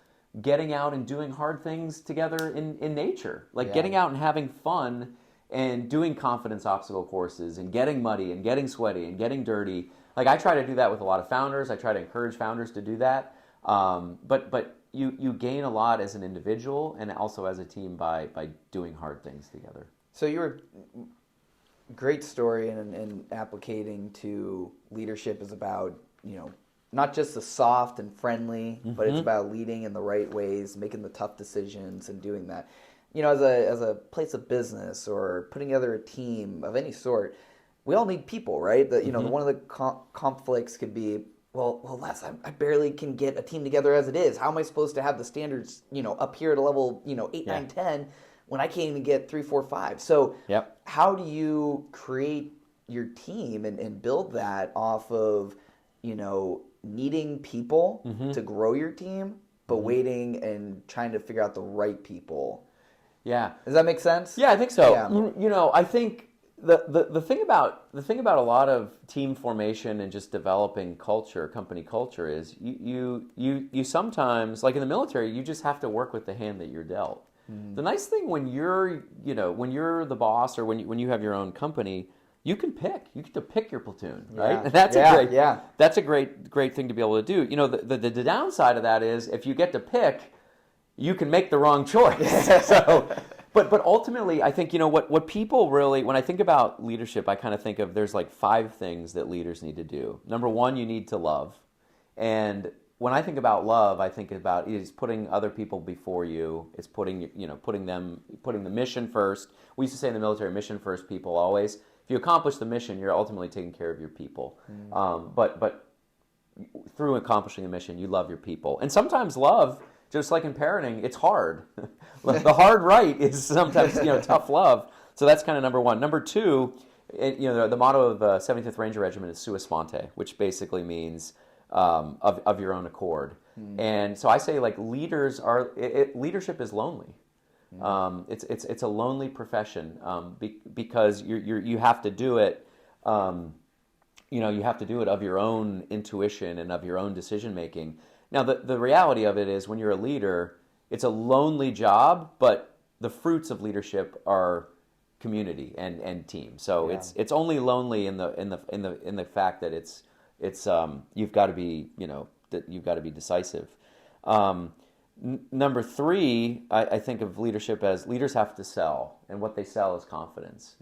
getting out and doing hard things together in nature, like getting out and having fun and doing confidence obstacle courses and getting muddy and getting sweaty and getting dirty. Like I try to do that with a lot of founders. I try to encourage founders to do that. But you gain a lot as an individual and also as a team by doing hard things together. So you're great story and applicating to leadership is about, not just the soft and friendly, but it's about leading in the right ways, making the tough decisions and doing that. As a place of business or putting together a team of any sort, we all need people, right? One of the conflicts could be, well, Les, I barely can get a team together as it is. How am I supposed to have the standards, up here at a level, 8, 9, 10, when I can't even get 3, 4, 5? So how do you create your team and build that off of, needing people to grow your team, but waiting and trying to figure out the right people? Yeah. Does that make sense? Yeah, I think so. Yeah. I think the thing about a lot of team formation and just developing culture, company culture, is you sometimes, like in the military, you just have to work with the hand that you're dealt. The nice thing when you're the boss or when you have your own company, you can pick. You get to pick your platoon, right? Yeah. And that's a great thing to be able to do. The downside of that is if you get to pick, you can make the wrong choice. But ultimately, I think, what people really, when I think about leadership, I kind of think of there's like 5 things that leaders need to do. Number 1, you need to love. And when I think about love, I think about it's putting other people before you. It's putting the mission first. We used to say in the military, mission first, people always. If you accomplish the mission, you're ultimately taking care of your people. But through accomplishing the mission, you love your people. And sometimes love, just like in parenting, it's hard. The hard right is sometimes tough love. So that's kind of number one. Number two, the motto of the 75th Ranger Regiment is sua sponte, which basically means of your own accord. And so I say, like, leadership is lonely. It's a lonely profession because you have to do it. You have to do it of your own intuition and of your own decision making. Now, the reality of it is, when you're a leader, it's a lonely job, but the fruits of leadership are community and team. So it's only lonely in the fact that it's you've got to be decisive. Number three, I think of leadership as leaders have to sell, and what they sell is confidence.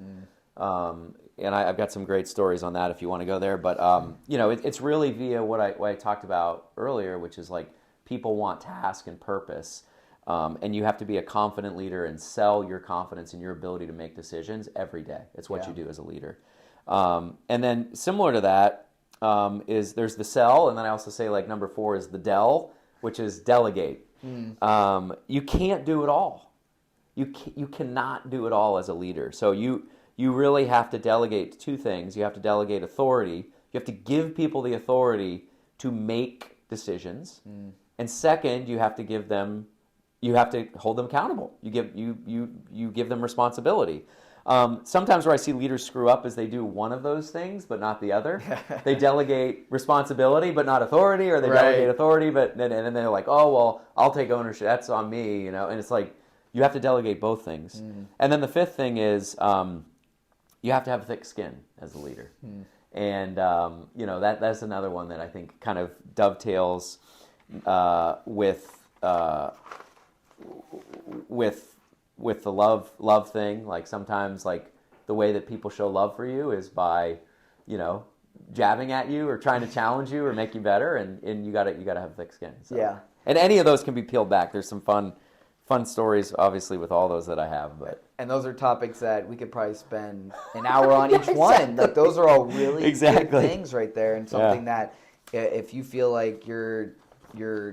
And I've got some great stories on that if you want to go there. But it's really via what I talked about earlier, which is like people want task and purpose, and you have to be a confident leader and sell your confidence and your ability to make decisions every day. It's what you do as a leader. And then similar to that is there's the sell, and then I also say, like, number four is the del, which is delegate. You can't do it all. You cannot do it all as a leader. So you really have to delegate two things. You have to delegate authority. You have to give people the authority to make decisions. And second, you have to hold them accountable. You give them responsibility. Sometimes where I see leaders screw up is they do one of those things but not the other. They delegate responsibility but not authority, or they delegate authority and then they're like, oh, well, I'll take ownership. That's on me, And it's like you have to delegate both things. And then the fifth thing is you have to have thick skin as a leader. And that's another one that I think kind of dovetails with the love thing. Like, sometimes, like, the way that people show love for you is by jabbing at you or trying to challenge you or make you better, and you gotta have thick skin. So. Yeah. And any of those can be peeled back. There's some fun stories, obviously, with all those that I have. And those are topics that we could probably spend an hour on each one. Like, those are all really good things right there, and something that if you feel like you're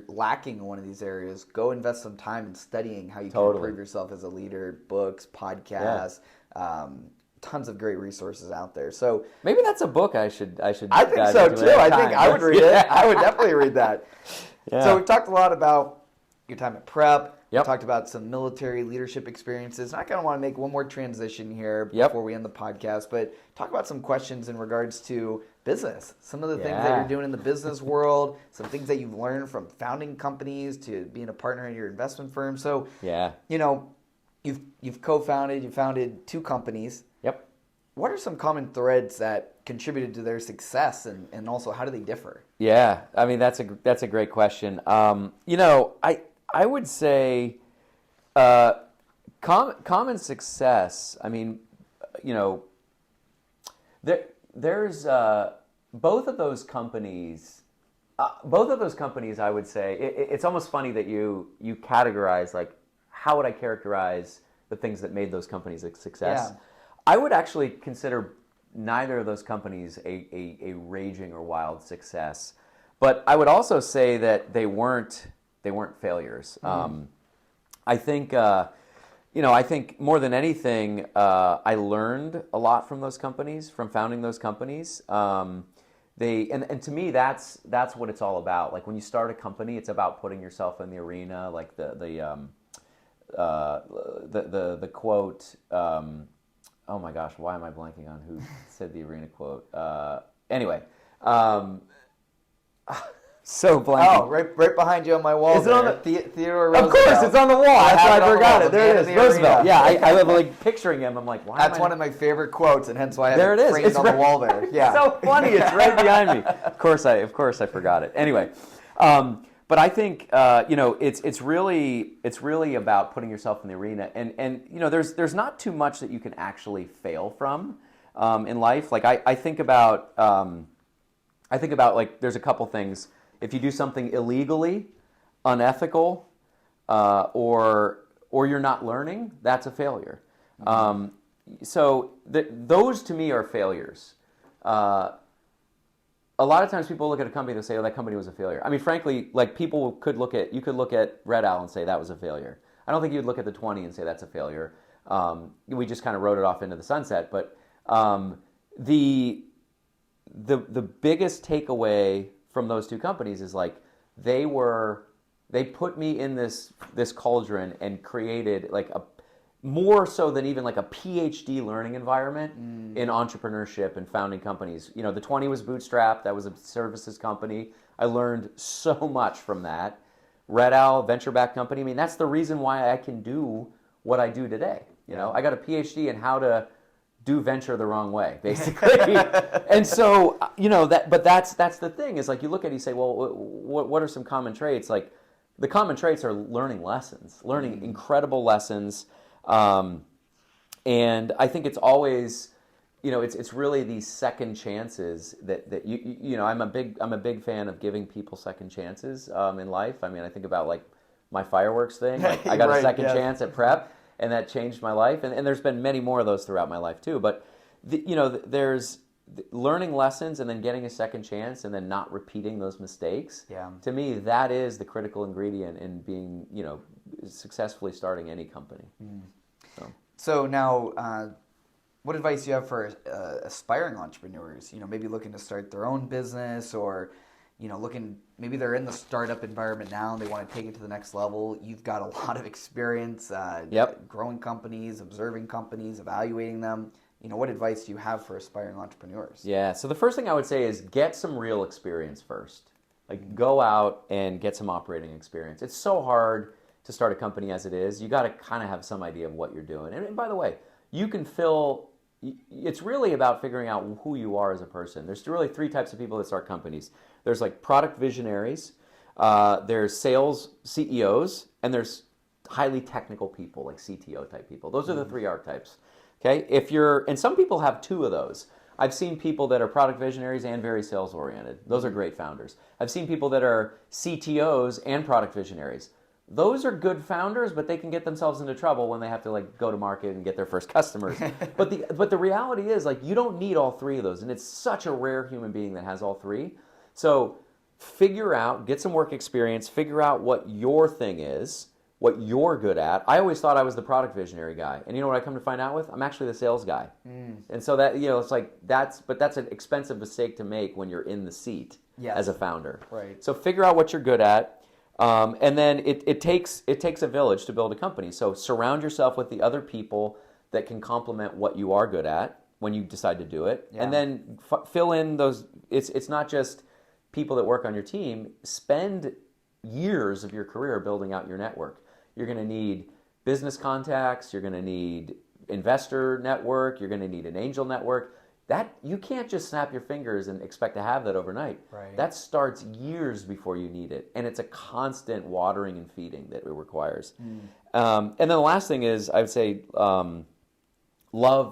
lacking in one of these areas, go invest some time in studying how you can improve yourself as a leader. Books, podcasts, tons of great resources out there. So maybe that's a book I should. I think so too. I think I would read it. I would definitely read that. So we've talked a lot about your time at Prep. We talked about some military leadership experiences. And I kind of want to make one more transition here before we end the podcast, but talk about some questions in regards to business. Some of the things that you're doing in the business world, some things that you've learned from founding companies to being a partner in your investment firm. So, you've co-founded, you founded 2 companies. Yep. What are some common threads that contributed to their success, and also how do they differ? Yeah, I mean, that's a great question. I would say common success. I mean, there's both of those companies. I would say it's almost funny that you categorize, like, how would I characterize the things that made those companies a success? Yeah. I would actually consider neither of those companies a raging or wild success, but I would also say that they weren't failures. I think I think more than anything, I learned a lot from those companies, from founding those companies. And to me, that's what it's all about. Like, when you start a company, it's about putting yourself in the arena. Like the quote. Oh my gosh, why am I blanking on who said the arena quote? Anyway. So blank. Oh, right behind you on my wall. Is it on the Theodore Roosevelt? Of course, it's on the wall. That's why I forgot it. There it is, Roosevelt. Yeah, I was like picturing him. I'm like, why? That's one of my favorite quotes, and hence why I have it framed on the wall there. Yeah, so funny. It's right behind me. Of course, I forgot it. Anyway, but I think it's really about putting yourself in the arena, and there's not too much that you can actually fail from in life. Like I think about like there's a couple things. If you do something illegally, unethical, or you're not learning, that's a failure. So those to me are failures. A lot of times people look at a company and say, "Oh, that company was a failure." I mean, frankly, like you could look at Red Owl and say that was a failure. I don't think you'd look at the 20 and say that's a failure. We just kind of wrote it off into the sunset. But the biggest takeaway from those two companies is like they put me in this cauldron and created like a more so than even like a PhD learning environment in entrepreneurship and founding companies. You know, the 20 was bootstrapped. That was a services company. I learned so much from that. Red Owl, venture-backed company. I mean, that's the reason why I can do what I do today. You know, I got a PhD in how to do venture the wrong way, basically. And so, you know, but that's the thing is like you look at it, you say, well, what are some common traits? Like the common traits are learning lessons, learning incredible lessons. And I think it's always, you know, it's really these second chances that you know, I'm a big fan of giving people second chances in life. I mean, I think about like my fireworks thing. Like, I got a second chance at prep, and that changed my life. And there's been many more of those throughout my life too. But you know, there's learning lessons and then getting a second chance and then not repeating those mistakes. Yeah. To me, that is the critical ingredient in being, you know, successfully starting any company. So now, what advice do you have for aspiring entrepreneurs? You know, maybe looking to start their own business, or you know, maybe they're in the startup environment now and they want to take it to the next level. You've got a lot of experience, growing companies, observing companies, evaluating them. You know, what advice do you have for aspiring entrepreneurs? Yeah. So the first thing I would say is get some real experience first. Like go out and get some operating experience. It's so hard to start a company as it is. You got to kind of have some idea of what you're doing. And by the way, it's really about figuring out who you are as a person. There's really three types of people that start companies. There's like product visionaries, there's sales CEOs, and there's highly technical people like CTO type people. Those are the three archetypes. Okay? And some people have two of those. I've seen people that are product visionaries and very sales oriented. Those are great founders. I've seen people that are CTOs and product visionaries. Those are good founders, but they can get themselves into trouble when they have to like go to market and get their first customers. But the reality is like you don't need all three of those, and it's such a rare human being that has all three. So get some work experience, figure out what your thing is, what you're good at. I always thought I was the product visionary guy, and you know what I come to find out with? I'm actually the sales guy. And so that, you know, it's like that's an expensive mistake to make when you're in the seat as a founder. Right. So figure out what you're good at. And then it takes a village to build a company. So surround yourself with the other people that can complement what you are good at when you decide to do it. Yeah. And then fill in those. It's not just people that work on your team. Spend years of your career building out your network. You're going to need business contacts. You're going to need investor network. You're going to need an angel network. That you can't just snap your fingers and expect to have that overnight. Right. That starts years before you need it, and it's a constant watering and feeding that it requires. And then the last thing is, I would say,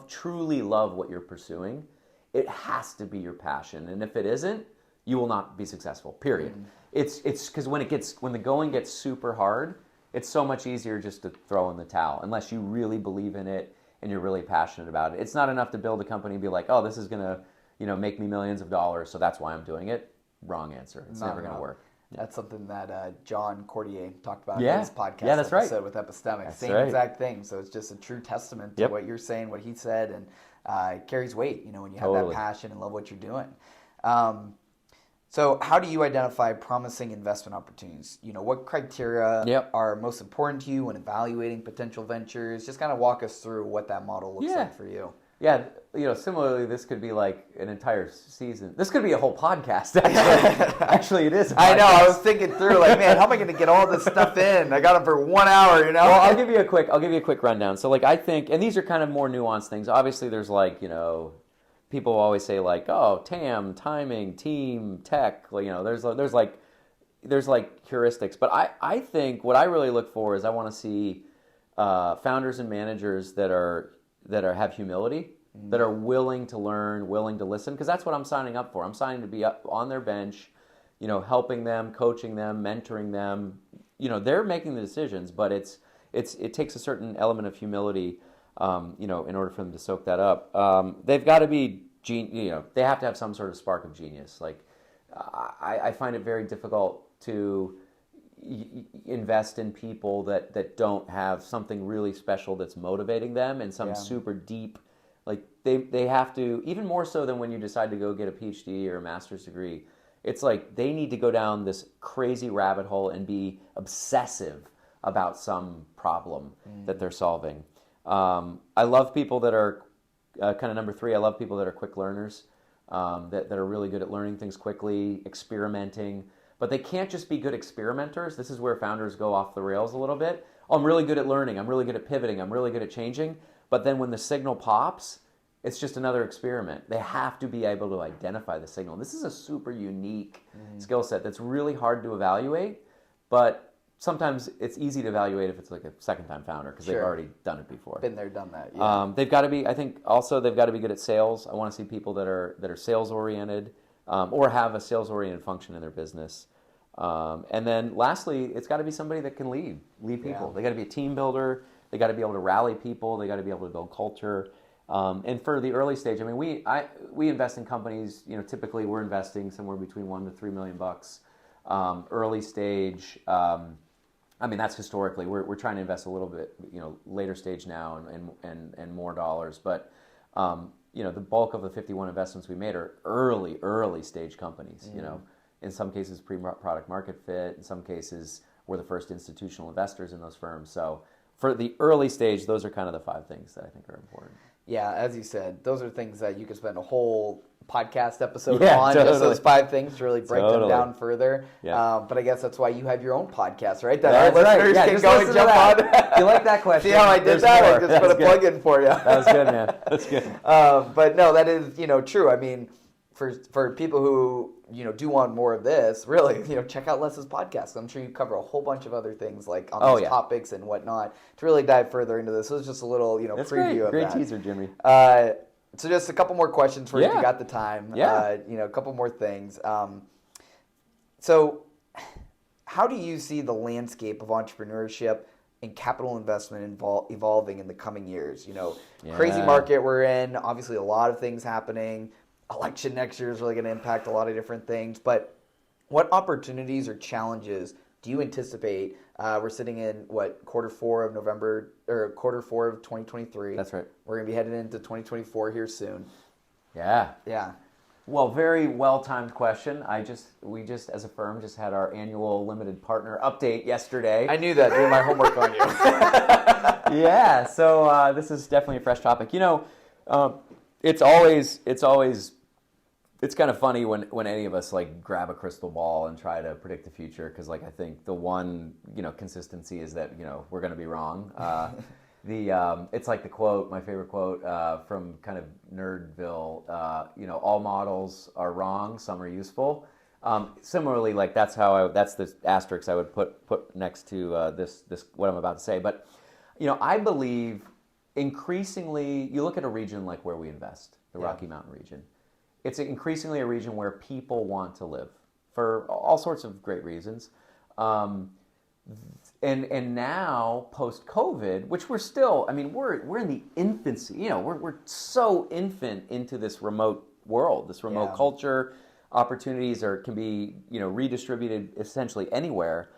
truly love what you're pursuing. It has to be your passion, and if it isn't, you will not be successful. Period. It's because when the going gets super hard, it's so much easier just to throw in the towel unless you really believe in it and you're really passionate about it. It's not enough to build a company and be like, oh, this is going to, you know, make me millions of dollars, so that's why I'm doing it. Wrong answer. It's never going to work. That's something that John Cordier talked about in his podcast that's episode right. with Epistemic. Same exact thing. So it's just a true testament to what you're saying, what he said, and it carries weight, you know, when you have that passion and love what you're doing. So how do you identify promising investment opportunities? You know, what criteria are most important to you when evaluating potential ventures? Just kind of walk us through what that model looks like for you. Yeah, you know, similarly, this could be like an entire season. This could be a whole podcast, actually. Actually, it is a podcast. I know. I was thinking through, like, man, how am I going to get all this stuff in? I got them for 1 hour, you know? Well, I'll give you a quick rundown. So, like, I think, and these are kind of more nuanced things. Obviously, there's like, you know, people always say like, oh, TAM, timing, team, tech. Like, you know, there's like heuristics. But I think what I really look for is I want to see founders and managers that have humility, that are willing to learn, willing to listen, because that's what I'm signing up for. I'm signing to be up on their bench, helping them, coaching them, mentoring them. They're making the decisions, but it takes a certain element of humility, in order for them to soak that up. They've got to be, they have to have some sort of spark of genius. Like, I find it very difficult to invest in people that don't have something really special that's motivating them and some super deep, like they have to, even more so than when you decide to go get a PhD or a master's degree, it's like they need to go down this crazy rabbit hole and be obsessive about some problem that they're solving. I love people that are kind of number 3. I love people that are quick learners, that are really good at learning things quickly, experimenting. But they can't just be good experimenters. This is where founders go off the rails a little bit. Oh, I'm really good at learning. I'm really good at pivoting. I'm really good at changing. But then when the signal pops, it's just another experiment. They have to be able to identify the signal. This is a super unique skill set that's really hard to evaluate, but sometimes it's easy to evaluate if it's like a second-time founder because they've already done it before. Been there, done that. Yeah. They've got to be. I think also they've got to be good at sales. I want to see people that are sales-oriented. Or have a sales-oriented function in their business. And then lastly, it's got to be somebody that can lead people. Yeah. They got to be a team builder. They got to be able to rally people. They got to be able to build culture. And for the early stage, I mean, we invest in companies, typically we're investing somewhere between $1 to $3 million. Early stage, I mean, that's historically. We're trying to invest a little bit, later stage now and more dollars. But the bulk of the 51 investments we made are early stage companies. In some cases pre-product market fit. In some cases, we're the first institutional investors in those firms. So for the early stage, those are kind of the 5 things that I think are important. Yeah, as you said, those are things that you could spend a whole podcast episode on, just those 5 things to really break them down further. Yeah. But I guess that's why you have your own podcast, right? That our listeners can go and jump on. You like that question? See how I did that? I just put a plug in for you. That was good, man. That's good. But no, that is true. I mean, for people who do want more of this, really, check out Les's podcast. I'm sure you cover a whole bunch of other things like on these topics and whatnot to really dive further into this. So it's just a little preview of great that. Great teaser, Jimmy. So just a couple more questions for you if you got the time. Yeah. A couple more things. So how do you see the landscape of entrepreneurship and capital investment evolving in the coming years? Crazy market we're in, obviously a lot of things happening. Election next year is really going to impact a lot of different things. But what opportunities or challenges do you anticipate? We're sitting in quarter 4 of 2023. That's right. We're going to be headed into 2024 here soon. Yeah. Yeah. Well, very well-timed question. We just as a firm just had our annual limited partner update yesterday. I knew that, doing my homework on you. Yeah. So this is definitely a fresh topic. It's kind of funny when any of us grab a crystal ball and try to predict the future, because I think the one consistency is that we're going to be wrong. It's like the quote, my favorite quote from kind of Nerdville. All models are wrong, some are useful. Similarly, that's the asterisk I would put next to this what I'm about to say. But I believe increasingly, you look at a region like where we invest, the Rocky Mountain region. It's increasingly a region where people want to live for all sorts of great reasons. And now post-COVID, which we're still, we're in the infancy. We're so infant into this remote world, this remote culture. Opportunities can be redistributed essentially anywhere.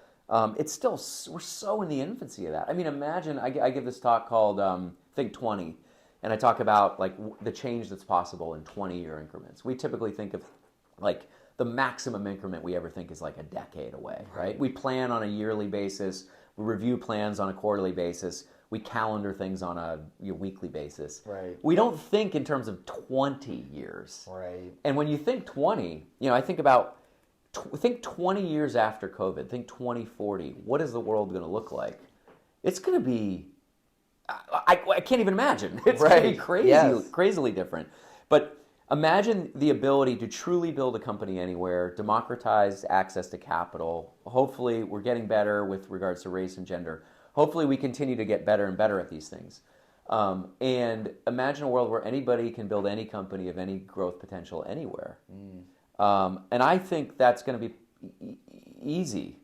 It's still, we're so in the infancy of that. Imagine I give this talk called Think 20. And I talk about the change that's possible in 20-year increments. We typically think of the maximum increment we ever think is a decade away, right? We plan on a yearly basis. We review plans on a quarterly basis. We calendar things on a weekly basis. Right. We don't think in terms of 20 years. Right. And when you think 20, I think think 20 years after COVID. Think 2040. What is the world going to look like? It's going to be. I can't even imagine. It's going to be crazily different. But imagine the ability to truly build a company anywhere, democratize access to capital. Hopefully, we're getting better with regards to race and gender. Hopefully, we continue to get better and better at these things. And imagine a world where anybody can build any company of any growth potential anywhere. And I think that's going to be easily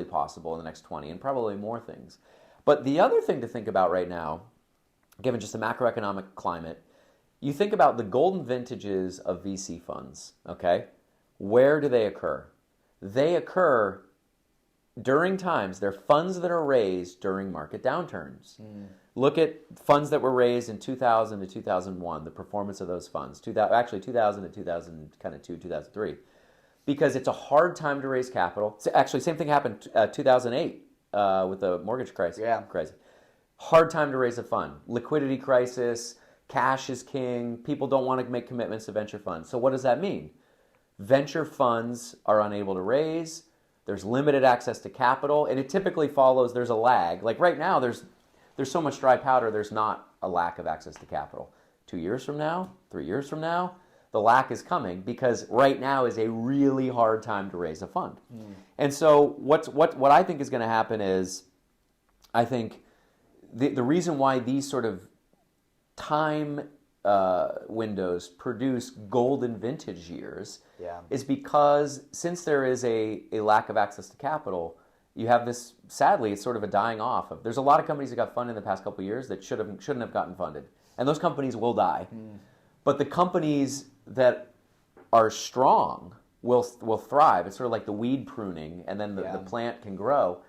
possible in the next 20, and probably more things. But the other thing to think about right now, given just the macroeconomic climate, you think about the golden vintages of VC funds, okay? Where do they occur? They occur during times, they're funds that are raised during market downturns. Look at funds that were raised in 2000 to 2001, the performance of those funds, 2000 to 2002, 2003. Because it's a hard time to raise capital. Actually, same thing happened 2008 with the mortgage crisis. Hard time to raise a fund. Liquidity crisis, cash is king, people don't want to make commitments to venture funds. So what does that mean? Venture funds are unable to raise, there's limited access to capital, and it typically follows, there's a lag. Like right now, there's so much dry powder, there's not a lack of access to capital. 2 years from now, 3 years from now, the lack is coming because right now is a really hard time to raise a fund. And so what I think is going to happen is, I think the reason why these sort of time windows produce golden vintage years is because since there is a lack of access to capital, you have this, sadly, it's sort of a dying off of. There's a lot of companies that got funded in the past couple of years that shouldn't have gotten funded. And those companies will die. But the companies that are strong will thrive. It's sort of like the weed pruning, and then the plant can grow.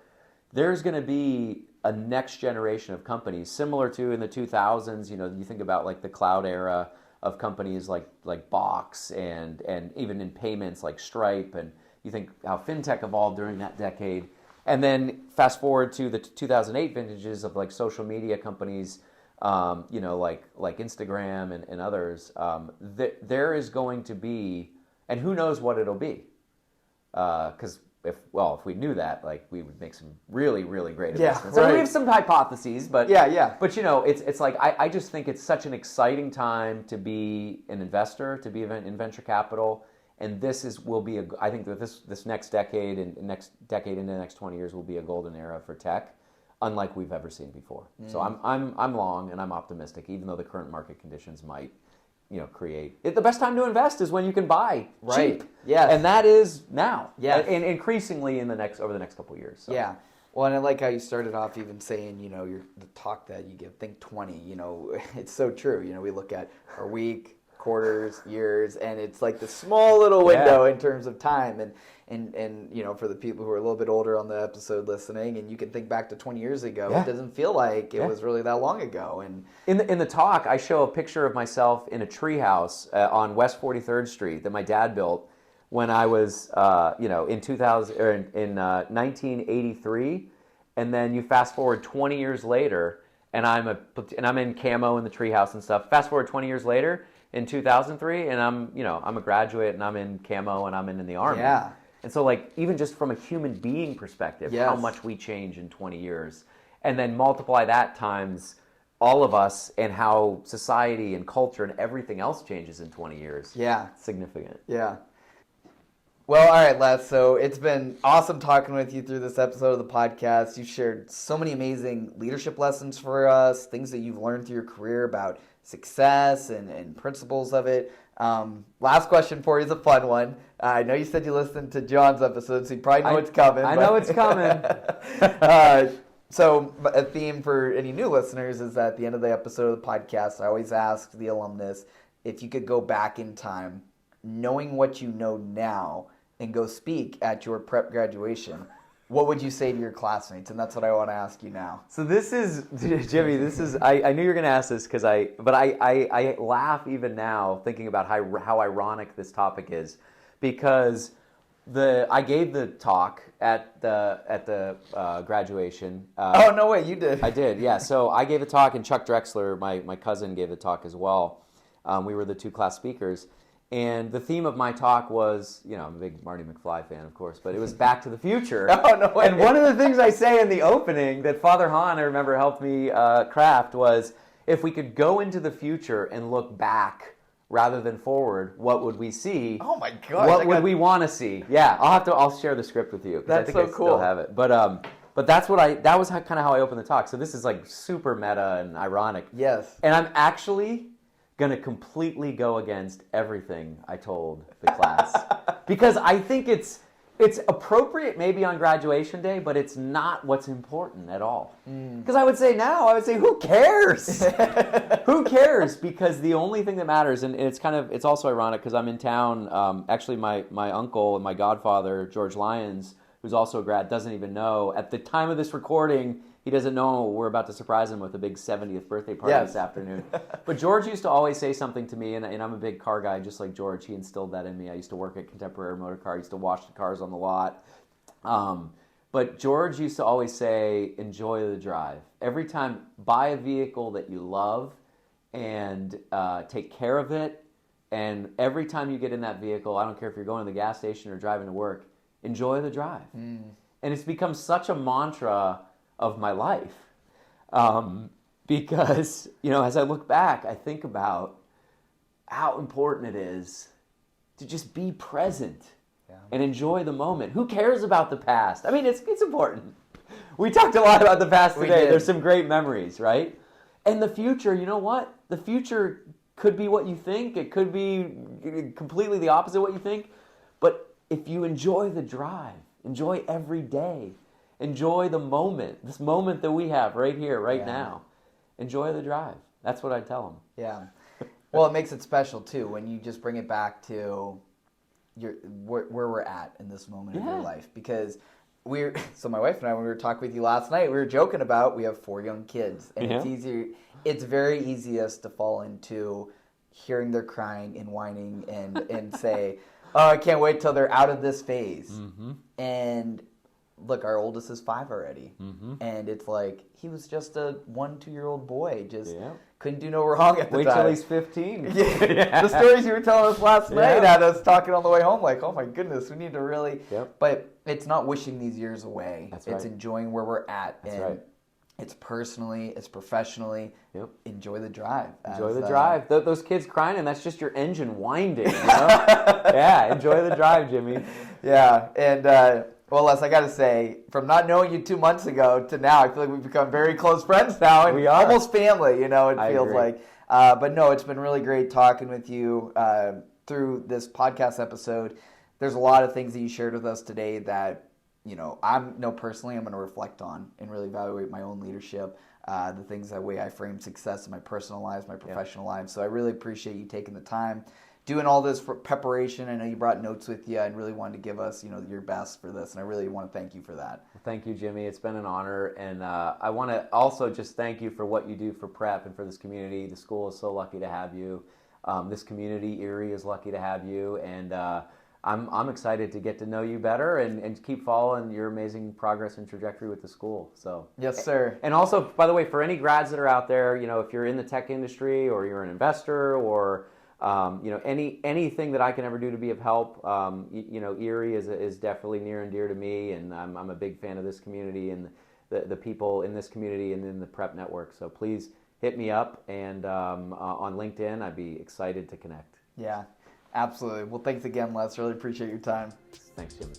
There's going to be a next generation of companies similar to in the 2000s. You think about like the cloud era of companies like Box and even in payments like Stripe, and you think how fintech evolved during that decade. And then fast forward to the 2008 vintages of like social media companies, like Instagram and others. There is going to be, and who knows what it'll be, because if we knew that, like, we would make some really, really great investments. Right. We have some hypotheses, but But it's like I just think it's such an exciting time to be an investor, to be in venture capital, and I think that this next decade and next decade into the next 20 years will be a golden era for tech, unlike we've ever seen before. So I'm long and I'm optimistic, even though the current market conditions might create it. The best time to invest is when you can buy cheap. Yes. And that is now. Yes. And increasingly over the next couple of years. So. Yeah. Well, and I like how you started off even saying, the talk that you give, think 20, it's so true. We look at our week, quarters, years, and it's like the small little window in terms of time. And for the people who are a little bit older on the episode listening, and you can think back to 20 years ago, it doesn't feel like it was really that long ago. And in the talk, I show a picture of myself in a treehouse on West 43rd Street that my dad built when I was, in 2000 or in 1983, and then you fast forward 20 years later, and I'm in camo in the treehouse and stuff. Fast forward 20 years later in 2003, and I'm a graduate and I'm in camo and I'm in the Army. Yeah. And so, like, even just from a human being perspective, how much we change in 20 years. And then multiply that times all of us and how society and culture and everything else changes in 20 years. Yeah. It's significant. Yeah. Well, all right, Les. So it's been awesome talking with you through this episode of the podcast. You've shared so many amazing leadership lessons for us, things that you've learned through your career about success and principles of it. Last question for you is a fun one. I know you said you listened to John's episode, so you probably know what's coming. I know it's coming. So a theme for any new listeners is that at the end of the episode of the podcast, I always ask the alumnus if you could go back in time, knowing what you know now, and go speak at your prep graduation, what would you say to your classmates? And that's what I want to ask you now. So this is, Jimmy, I knew you were going to ask this but I laugh even now thinking about how ironic this topic is, because I gave the talk at the graduation. Oh, no way, you did. I did, yeah. So I gave a talk, and Chuck Drexler, my cousin, gave the talk as well. We were the two class speakers. And the theme of my talk was, I'm a big Marty McFly fan, of course, but it was Back to the Future. Oh, no way. And one of the things I say in the opening that Father Hahn, I remember, helped me craft was, if we could go into the future and look back rather than forward, what would we see? Oh my God! What would we want to see? Yeah, I'll share the script with you. That's I think so I cool. Still have it, but that was kind of how I opened the talk. So this is like super meta and ironic. Yes. And I'm actually going to completely go against everything I told the class because I think it's It's appropriate maybe on graduation day, but it's not what's important at all. Because I would say, who cares? Who cares? Because the only thing that matters, and it's also ironic because I'm in town. Actually, my uncle and my godfather, George Lyons, who's also a grad, doesn't even know. At the time of this recording, he doesn't know we're about to surprise him with a big 70th birthday party this afternoon. But George used to always say something to me, and I'm a big car guy just like George. He instilled that in me. I used to work at Contemporary Motor Car. I used to wash the cars on the lot. But George used to always say, enjoy the drive. Every time, buy a vehicle that you love and take care of it. And every time you get in that vehicle, I don't care if you're going to the gas station or driving to work, enjoy the drive. And it's become such a mantra of my life, because as I look back, I think about how important it is to just be present and enjoy the moment. Who cares about the past? I mean, it's important. We talked a lot about the past today. There's some great memories, right? And the future, you know what? The future could be what you think. It could be completely the opposite of what you think. But if you enjoy the drive, enjoy every day, enjoy the moment, this moment that we have right here, right now. Enjoy the drive. That's what I tell them. Yeah. Well, it makes it special, too, when you just bring it back to where we're at in this moment of your life. Because so my wife and I, when we were talking with you last night, we were joking about we have 4 young kids. And it's very easiest to fall into hearing their crying and whining and say, oh, I can't wait till they're out of this phase. And look, our oldest is 5 already. And it's like, he was just a 1-2-year-old boy, just couldn't do no wrong at the time. Wait till he's 15. The stories you were telling us last night had us talking on the way home, like, oh my goodness, we need to really... But it's not wishing these years away. It's enjoying where we're at. It's personally, it's professionally. Enjoy the drive. Enjoy the drive. Those kids crying, and that's just your engine winding, enjoy the drive, Jimmy. And... well, Les, I got to say, from not knowing you 2 months ago to now, I feel like we've become very close friends now. And we are. Almost family, it I feels agree. like. But no, it's been really great talking with you through this podcast episode. There's a lot of things that you shared with us today that, personally I'm going to reflect on and really evaluate my own leadership, the things, that way I frame success in my personal lives, my professional lives. So I really appreciate you taking the time, doing all this for preparation. I know you brought notes with you and really wanted to give us, your best for this. And I really want to thank you for that. Thank you, Jimmy. It's been an honor. And I want to also just thank you for what you do for Prep and for this community. The school is so lucky to have you. This community, Erie, is lucky to have you. And I'm excited to get to know you better and keep following your amazing progress and trajectory with the school. So yes, sir. And also, by the way, for any grads that are out there, if you're in the tech industry or you're an investor or anything that I can ever do to be of help, Erie is definitely near and dear to me, and I'm a big fan of this community and the people in this community and in the Prep network. So please hit me up, and on LinkedIn, I'd be excited to connect. Yeah, absolutely. Well, thanks again, Les. Really appreciate your time. Thanks, Jimmy.